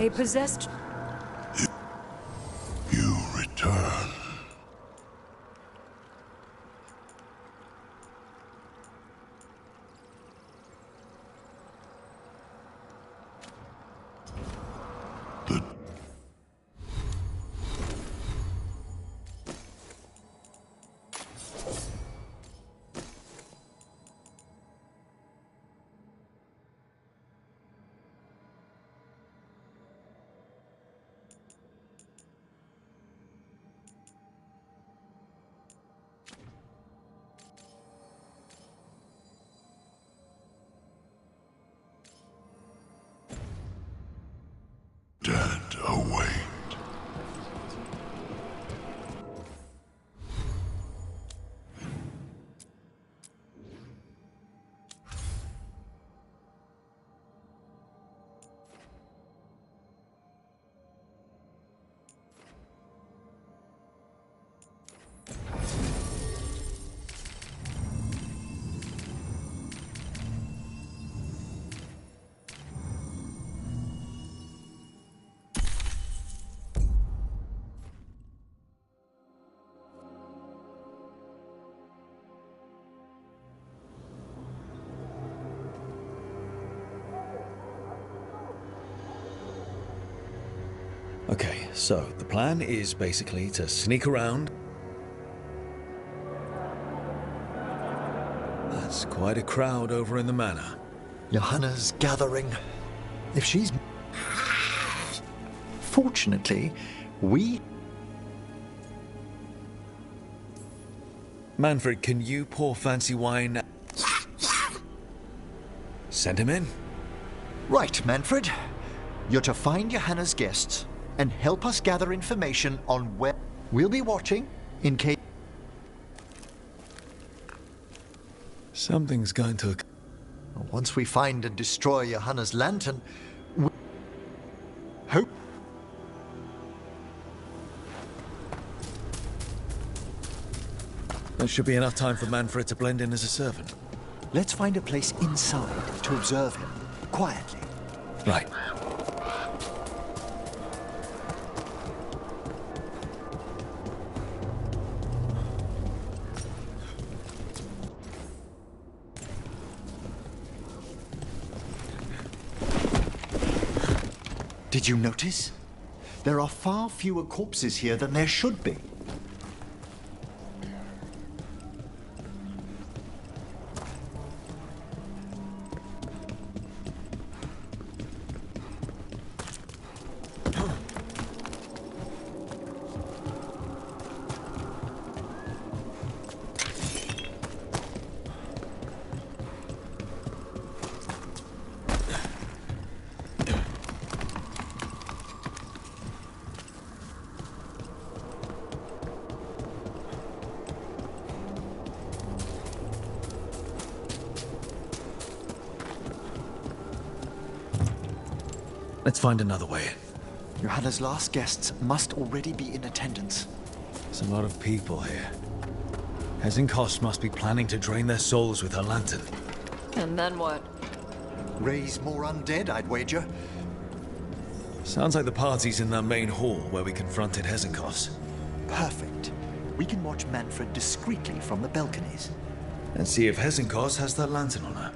A possessed... You return. so the plan is basically to sneak around. That's quite a crowd over in the manor. Johanna's gathering. If she's... Fortunately, we... Manfred, can you pour fancy wine? Send him in. Right, Manfred. You're to find Johanna's guests and help us gather information on where... We'll be watching in case... Something's going to... Once we find and destroy Johanna's lantern... Hope... There should be enough time for Manfred to blend in as a servant. Let's find a place inside to observe him, quietly. Right. Did you notice? There are far fewer corpses here than there should be. Let's find another way. Johanna's last guests must already be in attendance. There's a lot of people here. Hesenkos must be planning to drain their souls with her lantern. And then what? Raise more undead, I'd wager. Sounds like the party's in that main hall where we confronted Hesenkos. Perfect. We can watch Manfred discreetly from the balconies. And see if Hesenkos has that lantern on her.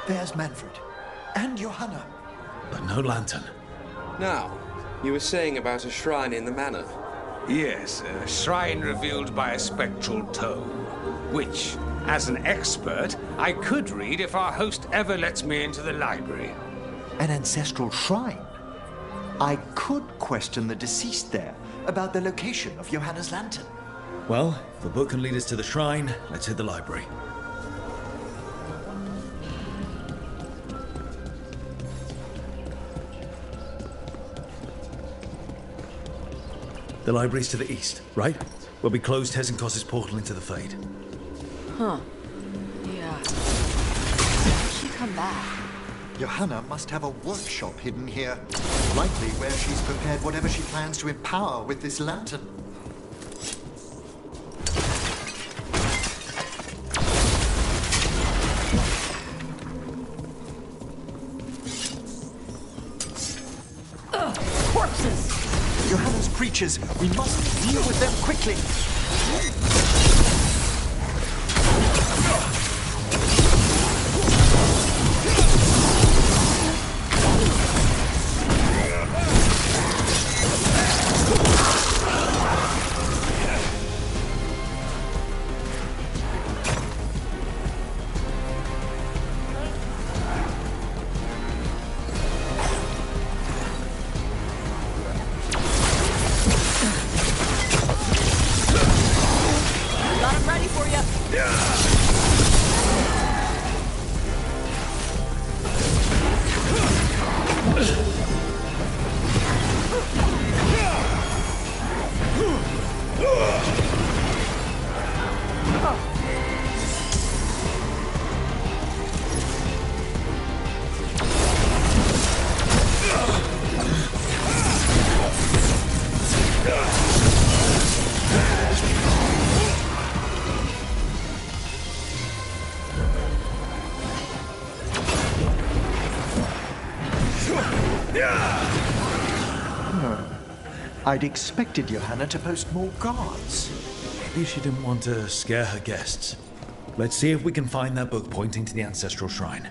There's Manfred. And Johanna. But no lantern. Now, you were saying about a shrine in the manor. Yes, a shrine revealed by a spectral tome, which, as an expert, I could read if our host ever lets me into the library. An ancestral shrine? I could question the deceased there about the location of Johanna's lantern. Well, if the book can lead us to the shrine, let's hit the library. The library's to the east, right? Where we closed Hesenkos' portal into the Fade. Huh. Yeah. How did she come back? Johanna must have a workshop hidden here. Likely where she's prepared whatever she plans to empower with this lantern. Corpses! Johanna's creatures. We must deal with them quickly. I'd expected Johanna to post more guards. Maybe she didn't want to scare her guests. Let's see if we can find that book pointing to the ancestral shrine.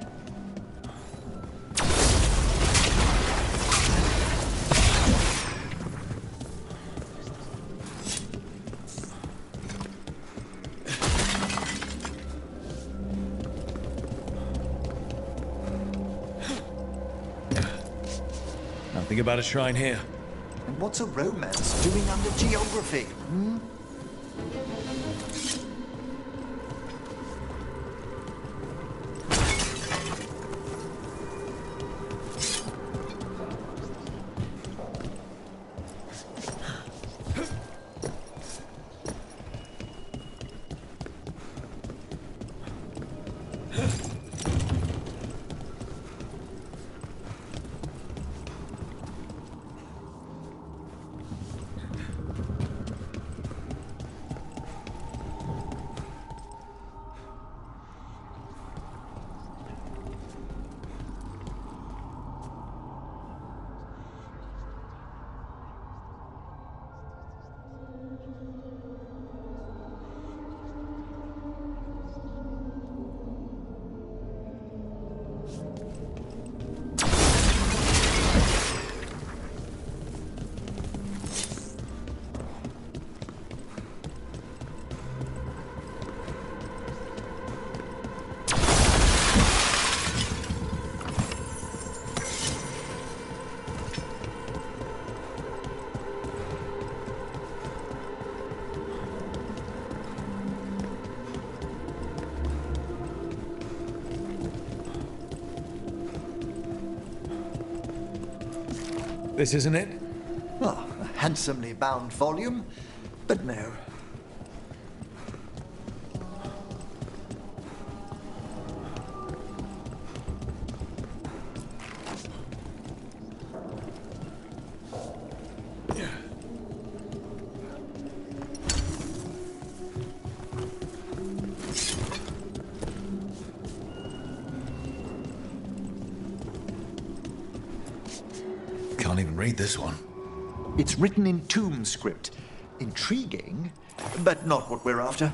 Nothing about a shrine here. And what's a romance doing under geography? This isn't it? Oh, a handsomely bound volume, but no. Can't even read this one. It's written in tomb script. Intriguing, but not what we're after.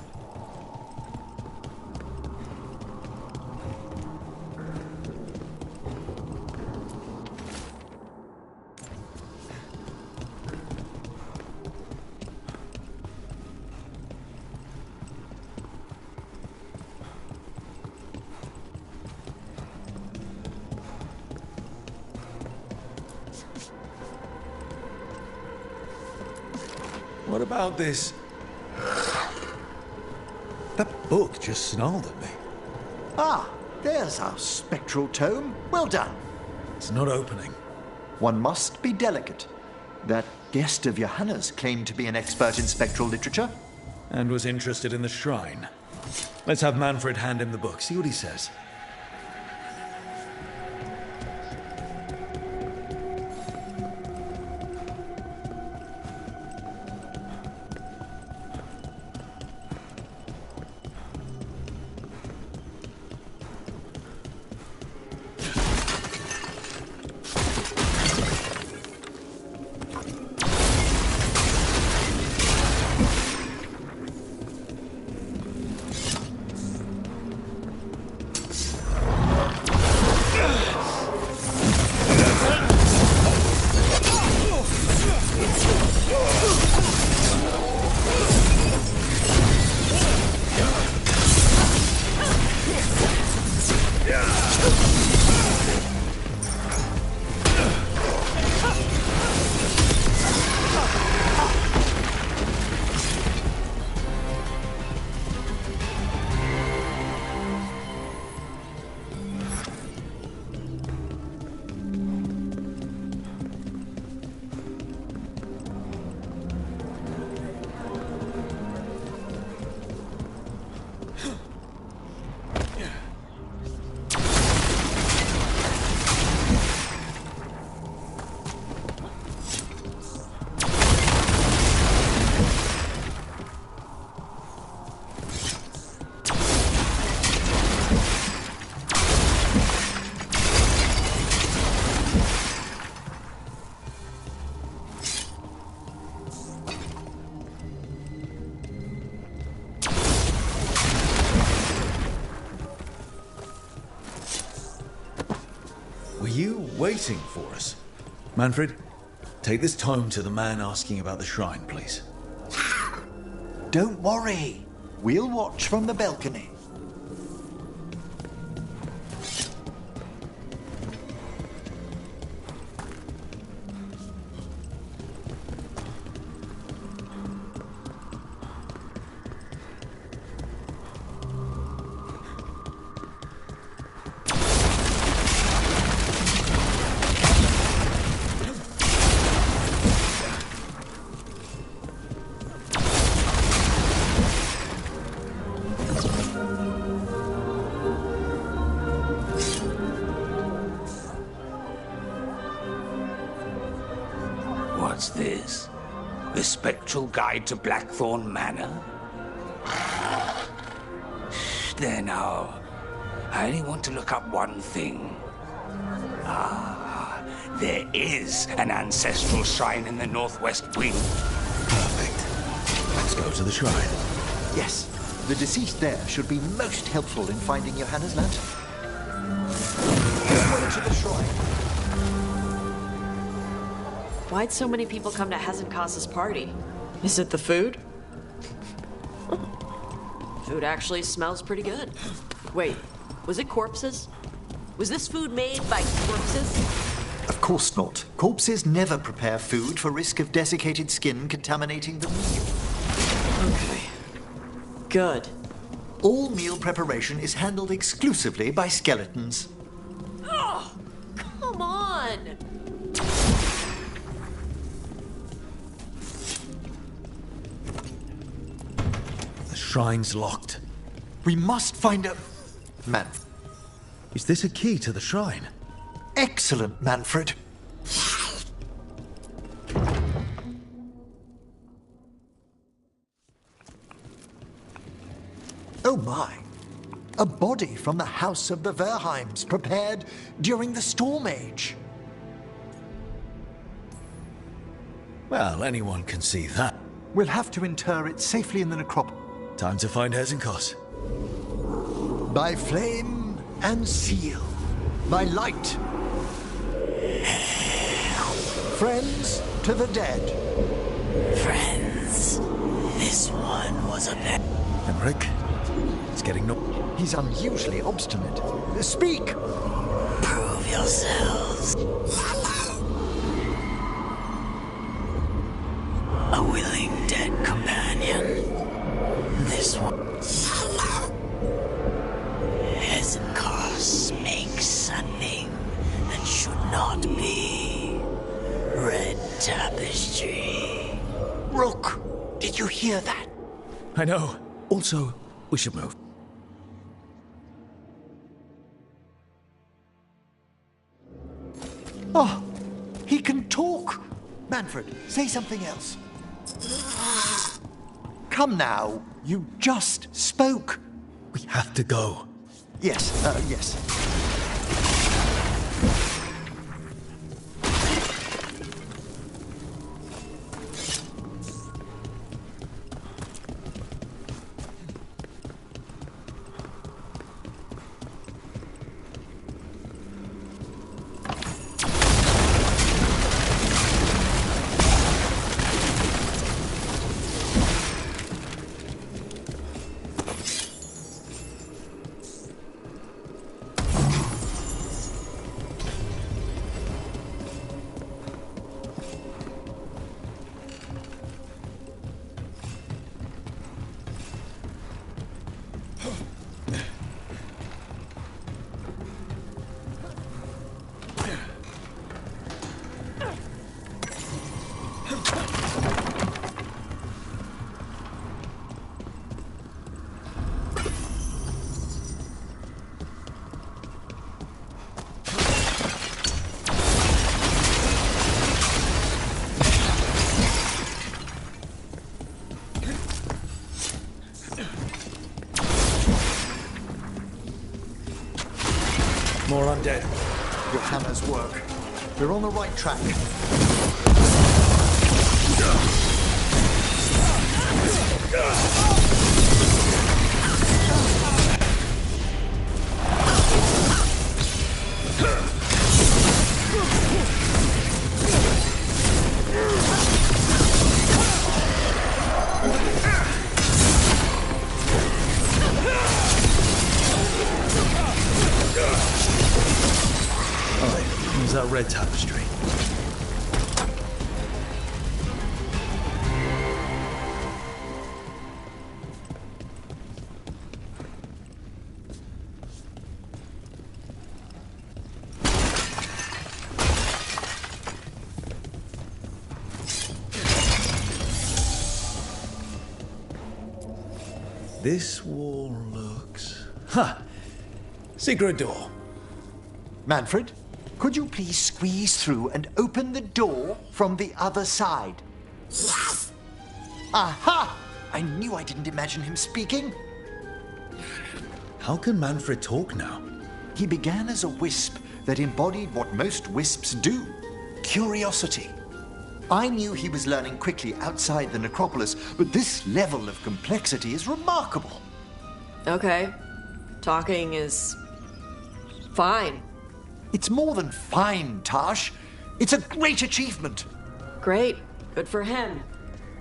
What about this? That book just snarled at me. Ah, there's our spectral tome. Well done. It's not opening. One must be delicate. That guest of Johanna's claimed to be an expert in spectral literature. And was interested in the shrine. Let's have Manfred hand him the book, see what he says. were you waiting for us? Manfred, take this tome to the man asking about the shrine, please. Don't worry. We'll watch from the balcony. What's this? The Spectral Guide to Blackthorn Manor? There now. I only want to look up one thing. Ah, there is an ancestral shrine in the northwest wing. Perfect. Let's go to the shrine. Yes, the deceased there should be most helpful in finding Johanna's lantern. Way to the shrine. Why'd so many people come to Hezenkas's party? Is it the food? Food actually smells pretty good. Wait, was it corpses? Was this food made by corpses? Of course not. Corpses never prepare food for risk of desiccated skin contaminating the meal. Okay. Good. All meal preparation is handled exclusively by skeletons. Oh, come on! The shrine's locked. We must find a... Manfred. Is this a key to the shrine? Excellent, Manfred. Oh my. A body from the House of the Verheims, prepared during the Storm Age. Well, anyone can see that. We'll have to inter it safely in the necropolis. Time to find Hezenkas. By flame and seal. By light. Friends to the dead. Friends. This one was a pet. Emmerich, it's getting He's unusually obstinate. Speak! Prove yourselves. A willing dead companion. This one. Hezenkas makes something that should not be. Red tapestry. Rook, did you hear that? I know. Also, we should move. Oh, he can talk. Manfred, say something else. Come now, you just spoke. We have to go. Yes, yes. More undead. Johanna's work. We're on the right track. Use that red tapestry. This wall looks... Ha! Secret door. Manfred, could you please squeeze through and open the door from the other side? Yes! Aha! I knew I didn't imagine him speaking. How can Manfred talk now? He began as a wisp that embodied what most wisps do. Curiosity. I knew he was learning quickly outside the necropolis, but this level of complexity is remarkable. Okay. Talking is... fine. It's more than fine, Tash. It's a great achievement. Great. Good for him.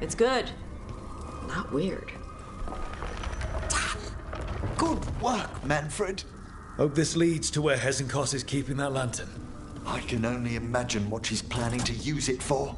It's good. Not weird. Good work, Manfred. Hope this leads to where Hezenkos is keeping that lantern. I can only imagine what she's planning to use it for.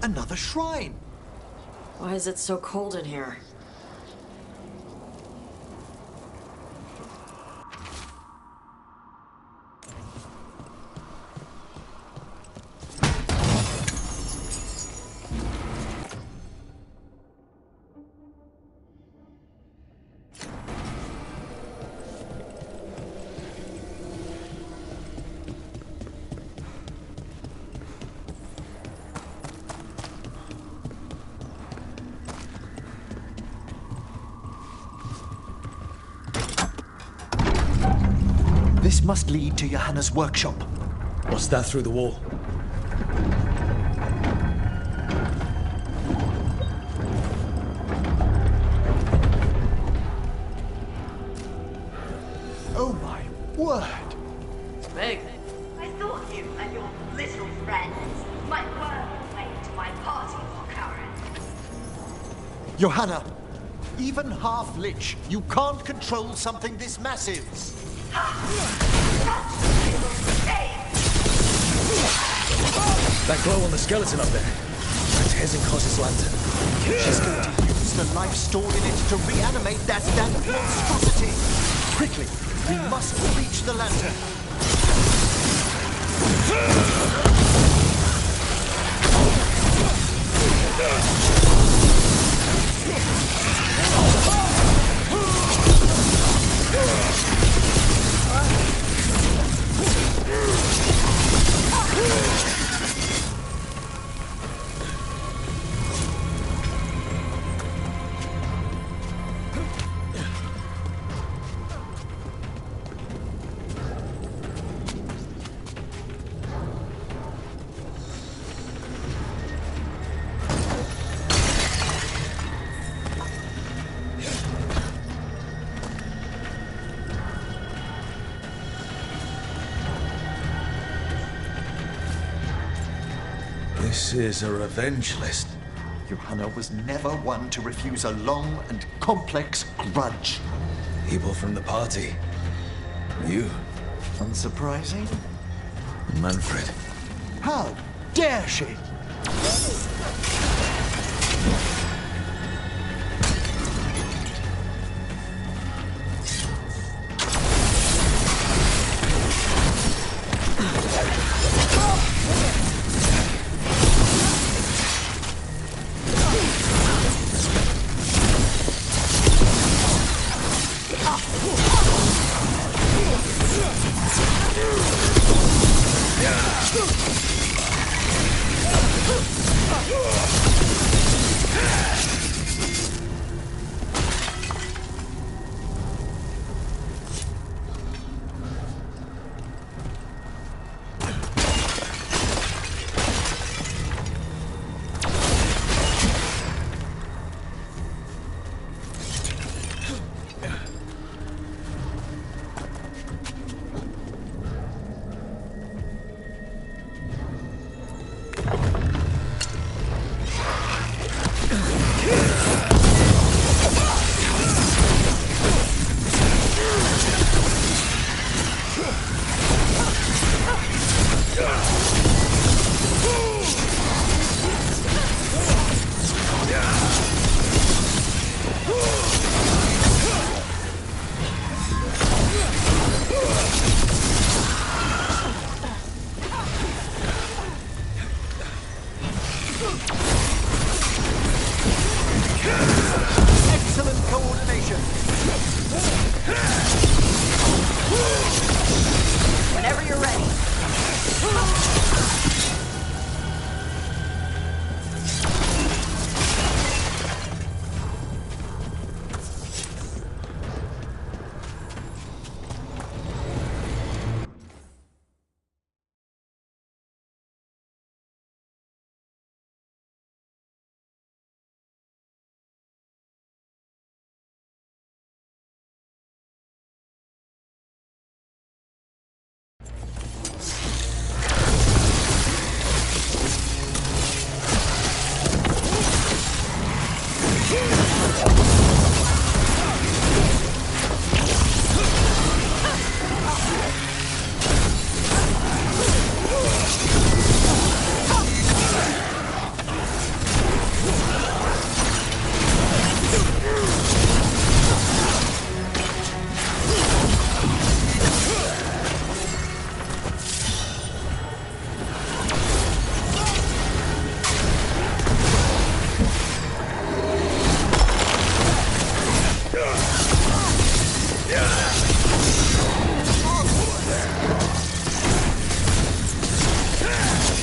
Another shrine. Why is it so cold in here? This must lead to Johanna's workshop. What's that through the wall? Oh my word! Big. I thought you and your little friends might work your way to my party, Karen. Johanna, even half-lich, you can't control something this massive. That glow on the skeleton up there. That's Hezekiah's lantern. She's going to use the life stored in it to reanimate that damn monstrosity. Quickly, we must reach the lantern. This is a revenge list. Johanna was never one to refuse a long and complex grudge. People from the party. You. Unsurprising? Manfred. How dare she? Excellent coordination. Whenever you're ready.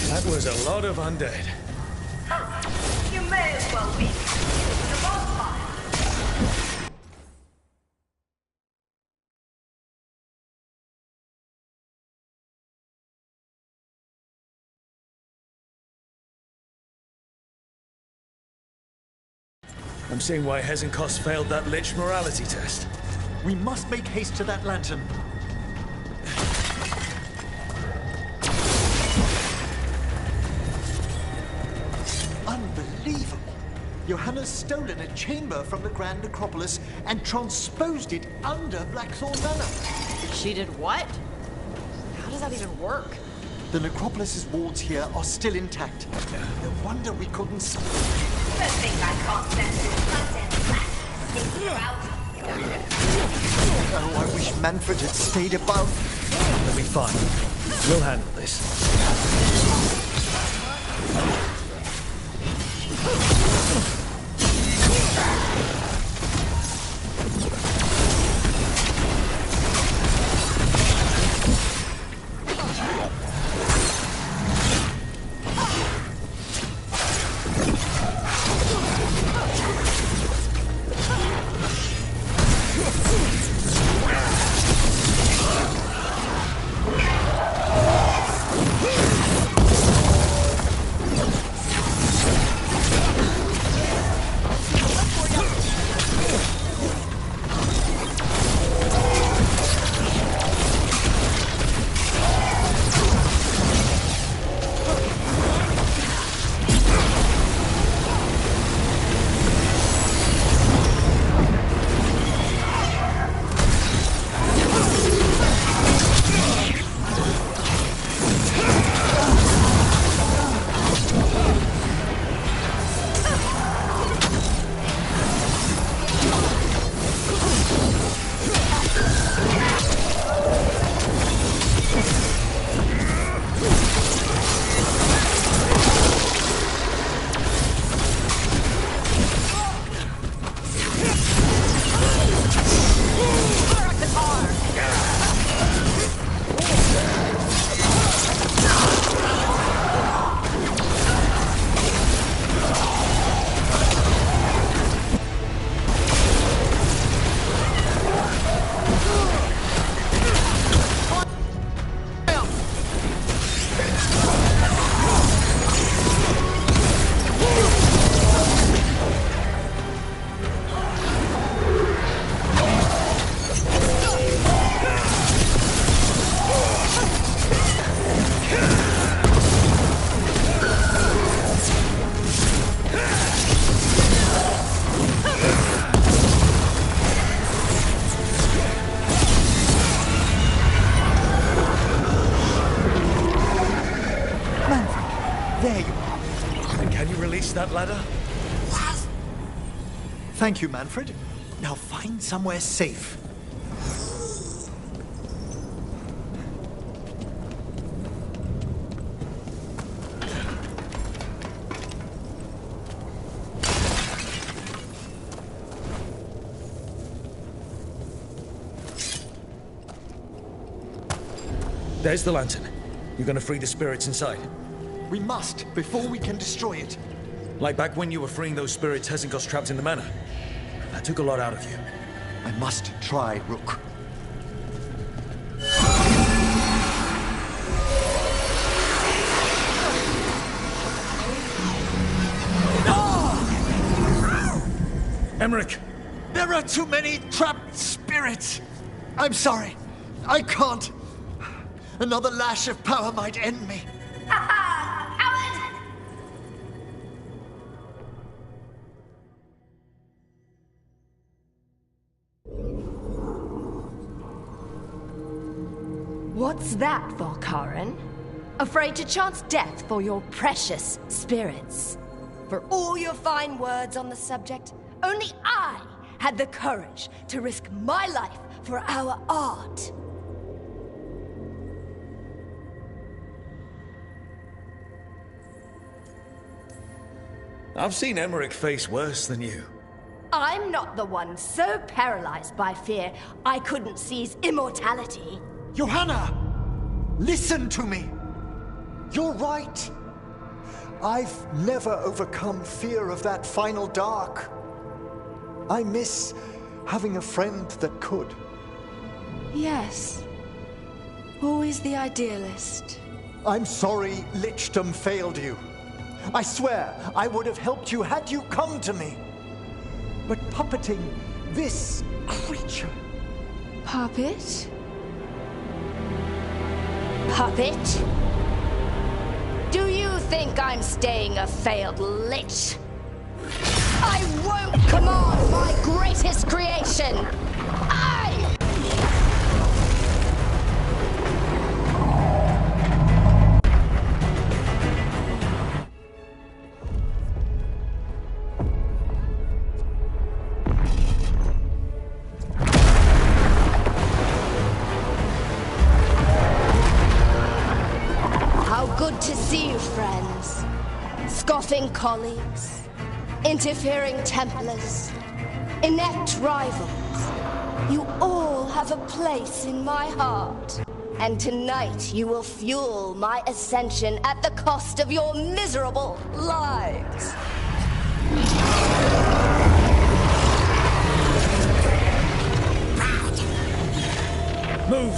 That was a lot of undead. You may as well be. The boss fight. I'm seeing why Hezenkos failed that Lich morality test. We must make haste to that lantern. Unbelievable! Johanna's stolen a chamber from the Grand Necropolis and transposed it under Blackthorn Manor. She did what? How does that even work? The Necropolis's walls here are still intact. No wonder we couldn't see. Don't think I can't sense your content. If you're out. Oh, I wish Manfred had stayed above. We'll be fine. We'll handle this. That ladder? Thank you, Manfred. Now find somewhere safe. There's the lantern. You're gonna free the spirits inside? We must, before we can destroy it. Like back when you were freeing those spirits Hezenkos trapped in the manor. That took a lot out of you. I must try, Rook. Emmerich! There are too many trapped spirits! I'm sorry. I can't. Another lash of power might end me. What's that, Volkaren? Afraid to chance death for your precious spirits? For all your fine words on the subject, only I had the courage to risk my life for our art. I've seen Emmerich face worse than you. I'm not the one so paralyzed by fear I couldn't seize immortality. Johanna! Listen to me! You're right. I've never overcome fear of that final dark. I miss having a friend that could. Yes. Always the idealist. I'm sorry Lichdom failed you. I swear I would have helped you had you come to me. but puppeting this creature. Puppet? Puppet? Do you think I'm staying a failed lich? I won't command my greatest creation! Good to see you, friends. Scoffing colleagues, interfering Templars, inept rivals. You all have a place in my heart. And tonight you will fuel my ascension at the cost of your miserable lives. Move!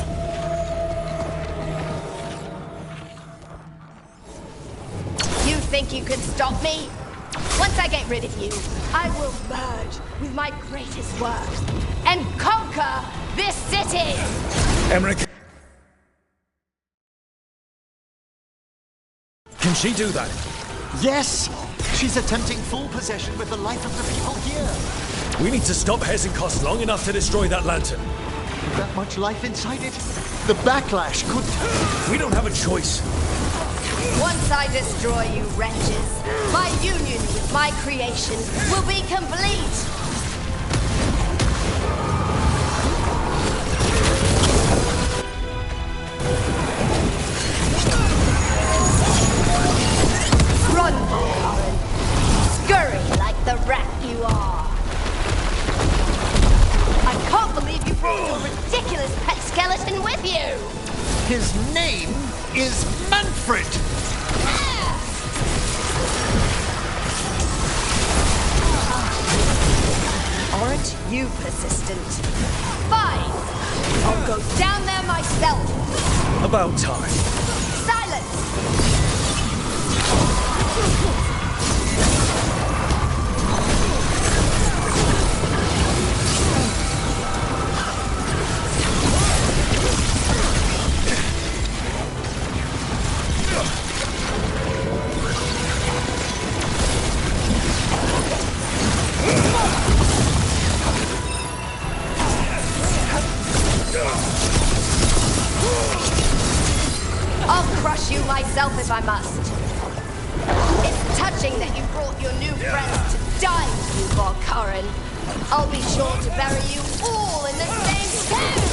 Think you can stop me? Once I get rid of you, I will merge with my greatest works and conquer this city! Emmerich! Can she do that? Yes! She's attempting full possession with the life of the people here. We need to stop Hezenkost long enough to destroy that lantern. With that much life inside it, the backlash could... We don't have a choice. Once I destroy you wretches, my union with my creation will be complete! Run, Volkaren! Scurry like the rat you are! I can't believe you brought your ridiculous pet skeleton with you! His name is Manfred! Aren't you persistent? Fine! I'll go down there myself! About time. Silence! I'll crush you myself if I must. It's touching that you brought your new friends to die with you, Volkaren. I'll be sure to bury you all in the same tomb!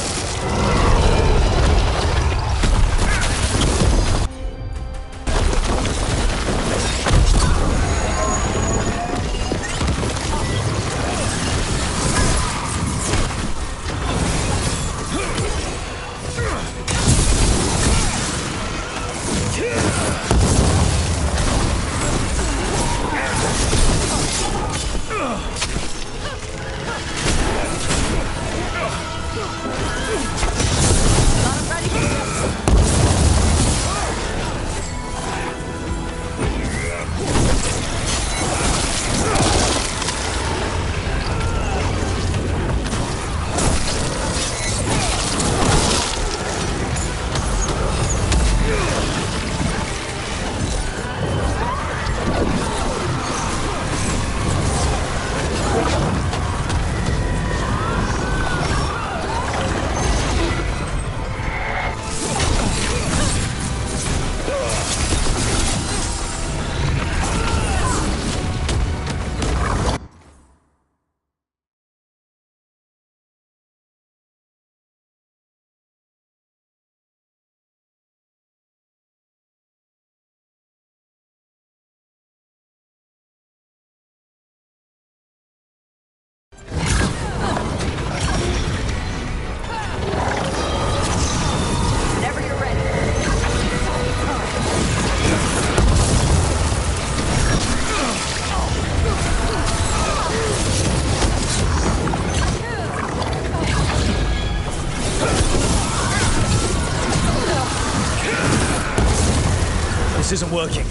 This isn't working.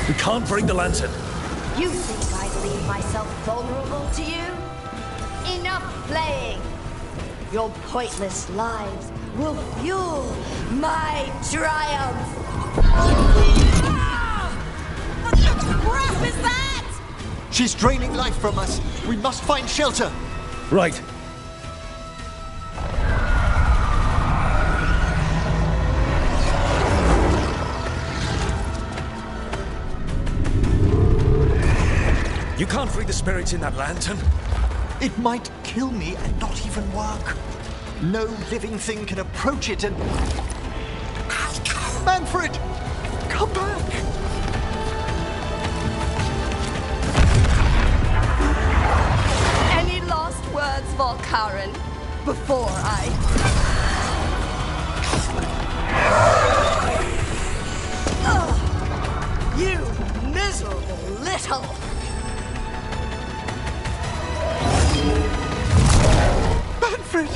We can't bring the lantern. You think I'd leave myself vulnerable to you? Enough playing! Your pointless lives will fuel my triumph! What the crap is that? She's draining life from us. We must find shelter. Right. You can't free the spirits in that lantern. It might kill me and not even work. No living thing can approach it and... Manfred! Come back! Any last words, Volkaren, before I... Ugh, you miserable little... Manfred!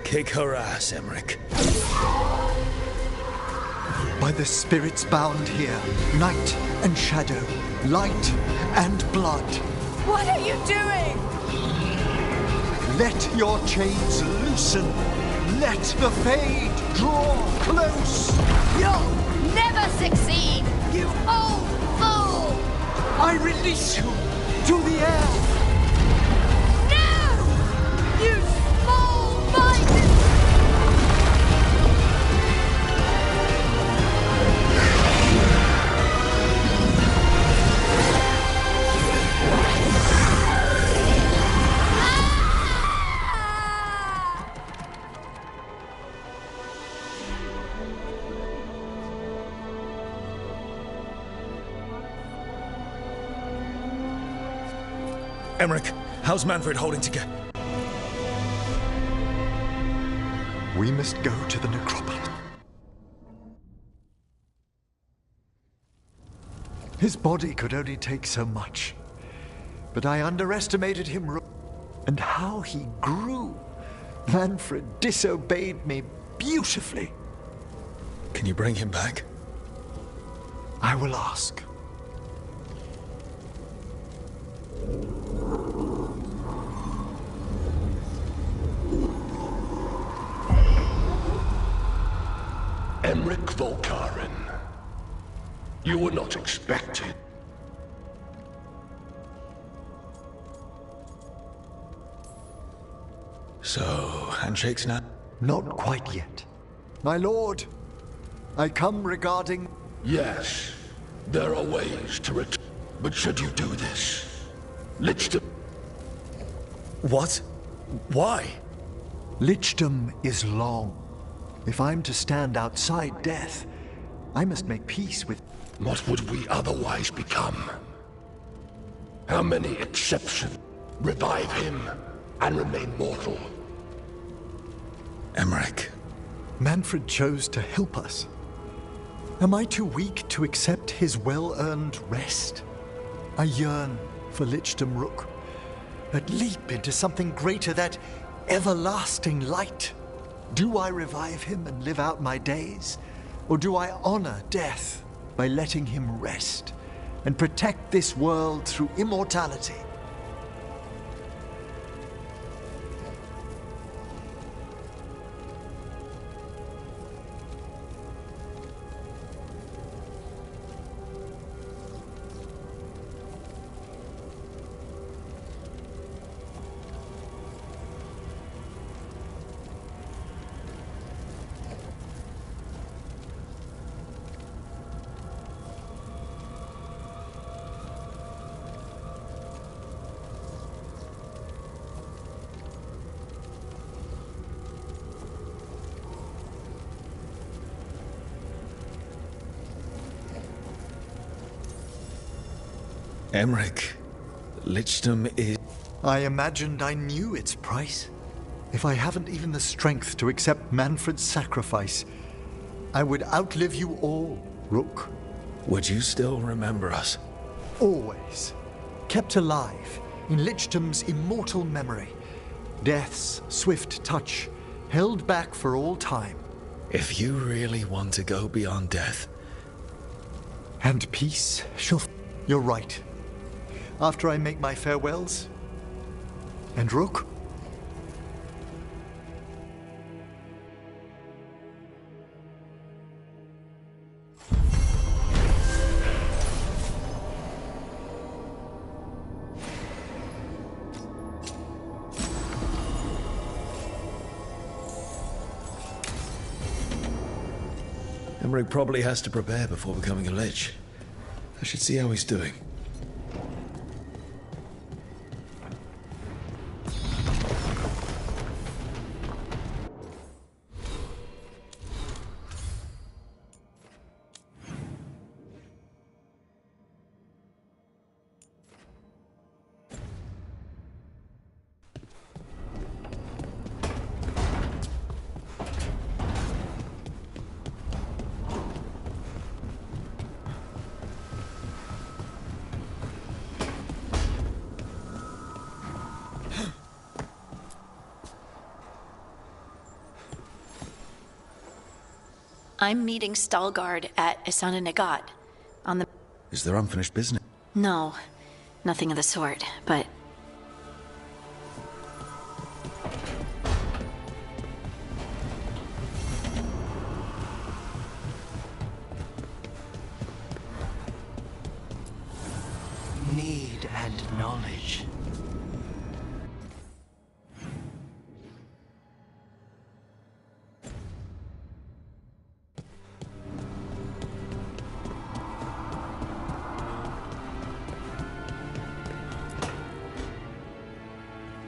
Kick her ass, Emmerich. By the spirits bound here, night and shadow, light and blood. What are you doing? Let your chains loosen. Let the Fade draw close. You'll never succeed, you old fool! I release you to the air. No! You small-minded... Emmerich, how's Manfred holding together? We must go to the necropolis. His body could only take so much. But I underestimated him, and how he grew. Manfred disobeyed me beautifully. Can you bring him back? I will ask. Emmerich Volkaren. You were not expected. So, handshakes now? Not quite yet. My lord, I come regarding... Yes, there are ways to return. But should you do this, Lichdom... What? Why? Lichdom is long. If I'm to stand outside death, I must make peace with... What would we otherwise become? How many exceptions revive him and remain mortal? Emmerich. Manfred chose to help us. Am I too weak to accept his well-earned rest? I yearn for Lichdom Rook, that leap into something greater, that everlasting light. Do I revive him and live out my days? Or do I honor death by letting him rest and protect this world through immortality? Emmerich, Lichdom is... I imagined I knew its price. If I haven't even the strength to accept Manfred's sacrifice, I would outlive you all, Rook. Would you still remember us? Always. Kept alive in Lichdom's immortal memory. Death's swift touch held back for all time. If you really want to go beyond death... And peace shall... You're right. After I make my farewells... And Rook? Emmerich probably has to prepare before becoming a Lich. I should see how he's doing. I'm meeting Stalgard at Isana Nagat on the... Is there unfinished business? No, nothing of the sort, but... Need and knowledge.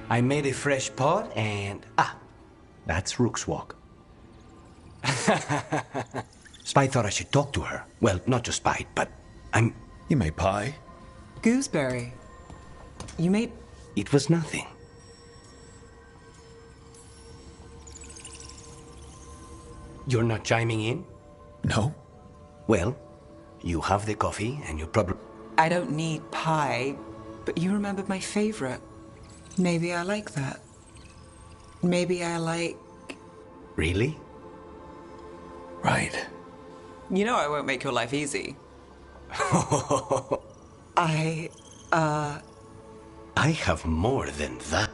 I made a fresh pot and... that's Rook's walk. Spite thought I should talk to her. Well, not just Spite, but I'm... You made pie? Gooseberry. You made... It was nothing. You're not chiming in? No. Well, you have the coffee and you probably... I don't need pie, but you remembered my favorite. Maybe I like that. Maybe I like... Really? Right. You know I won't make your life easy. I have more than that.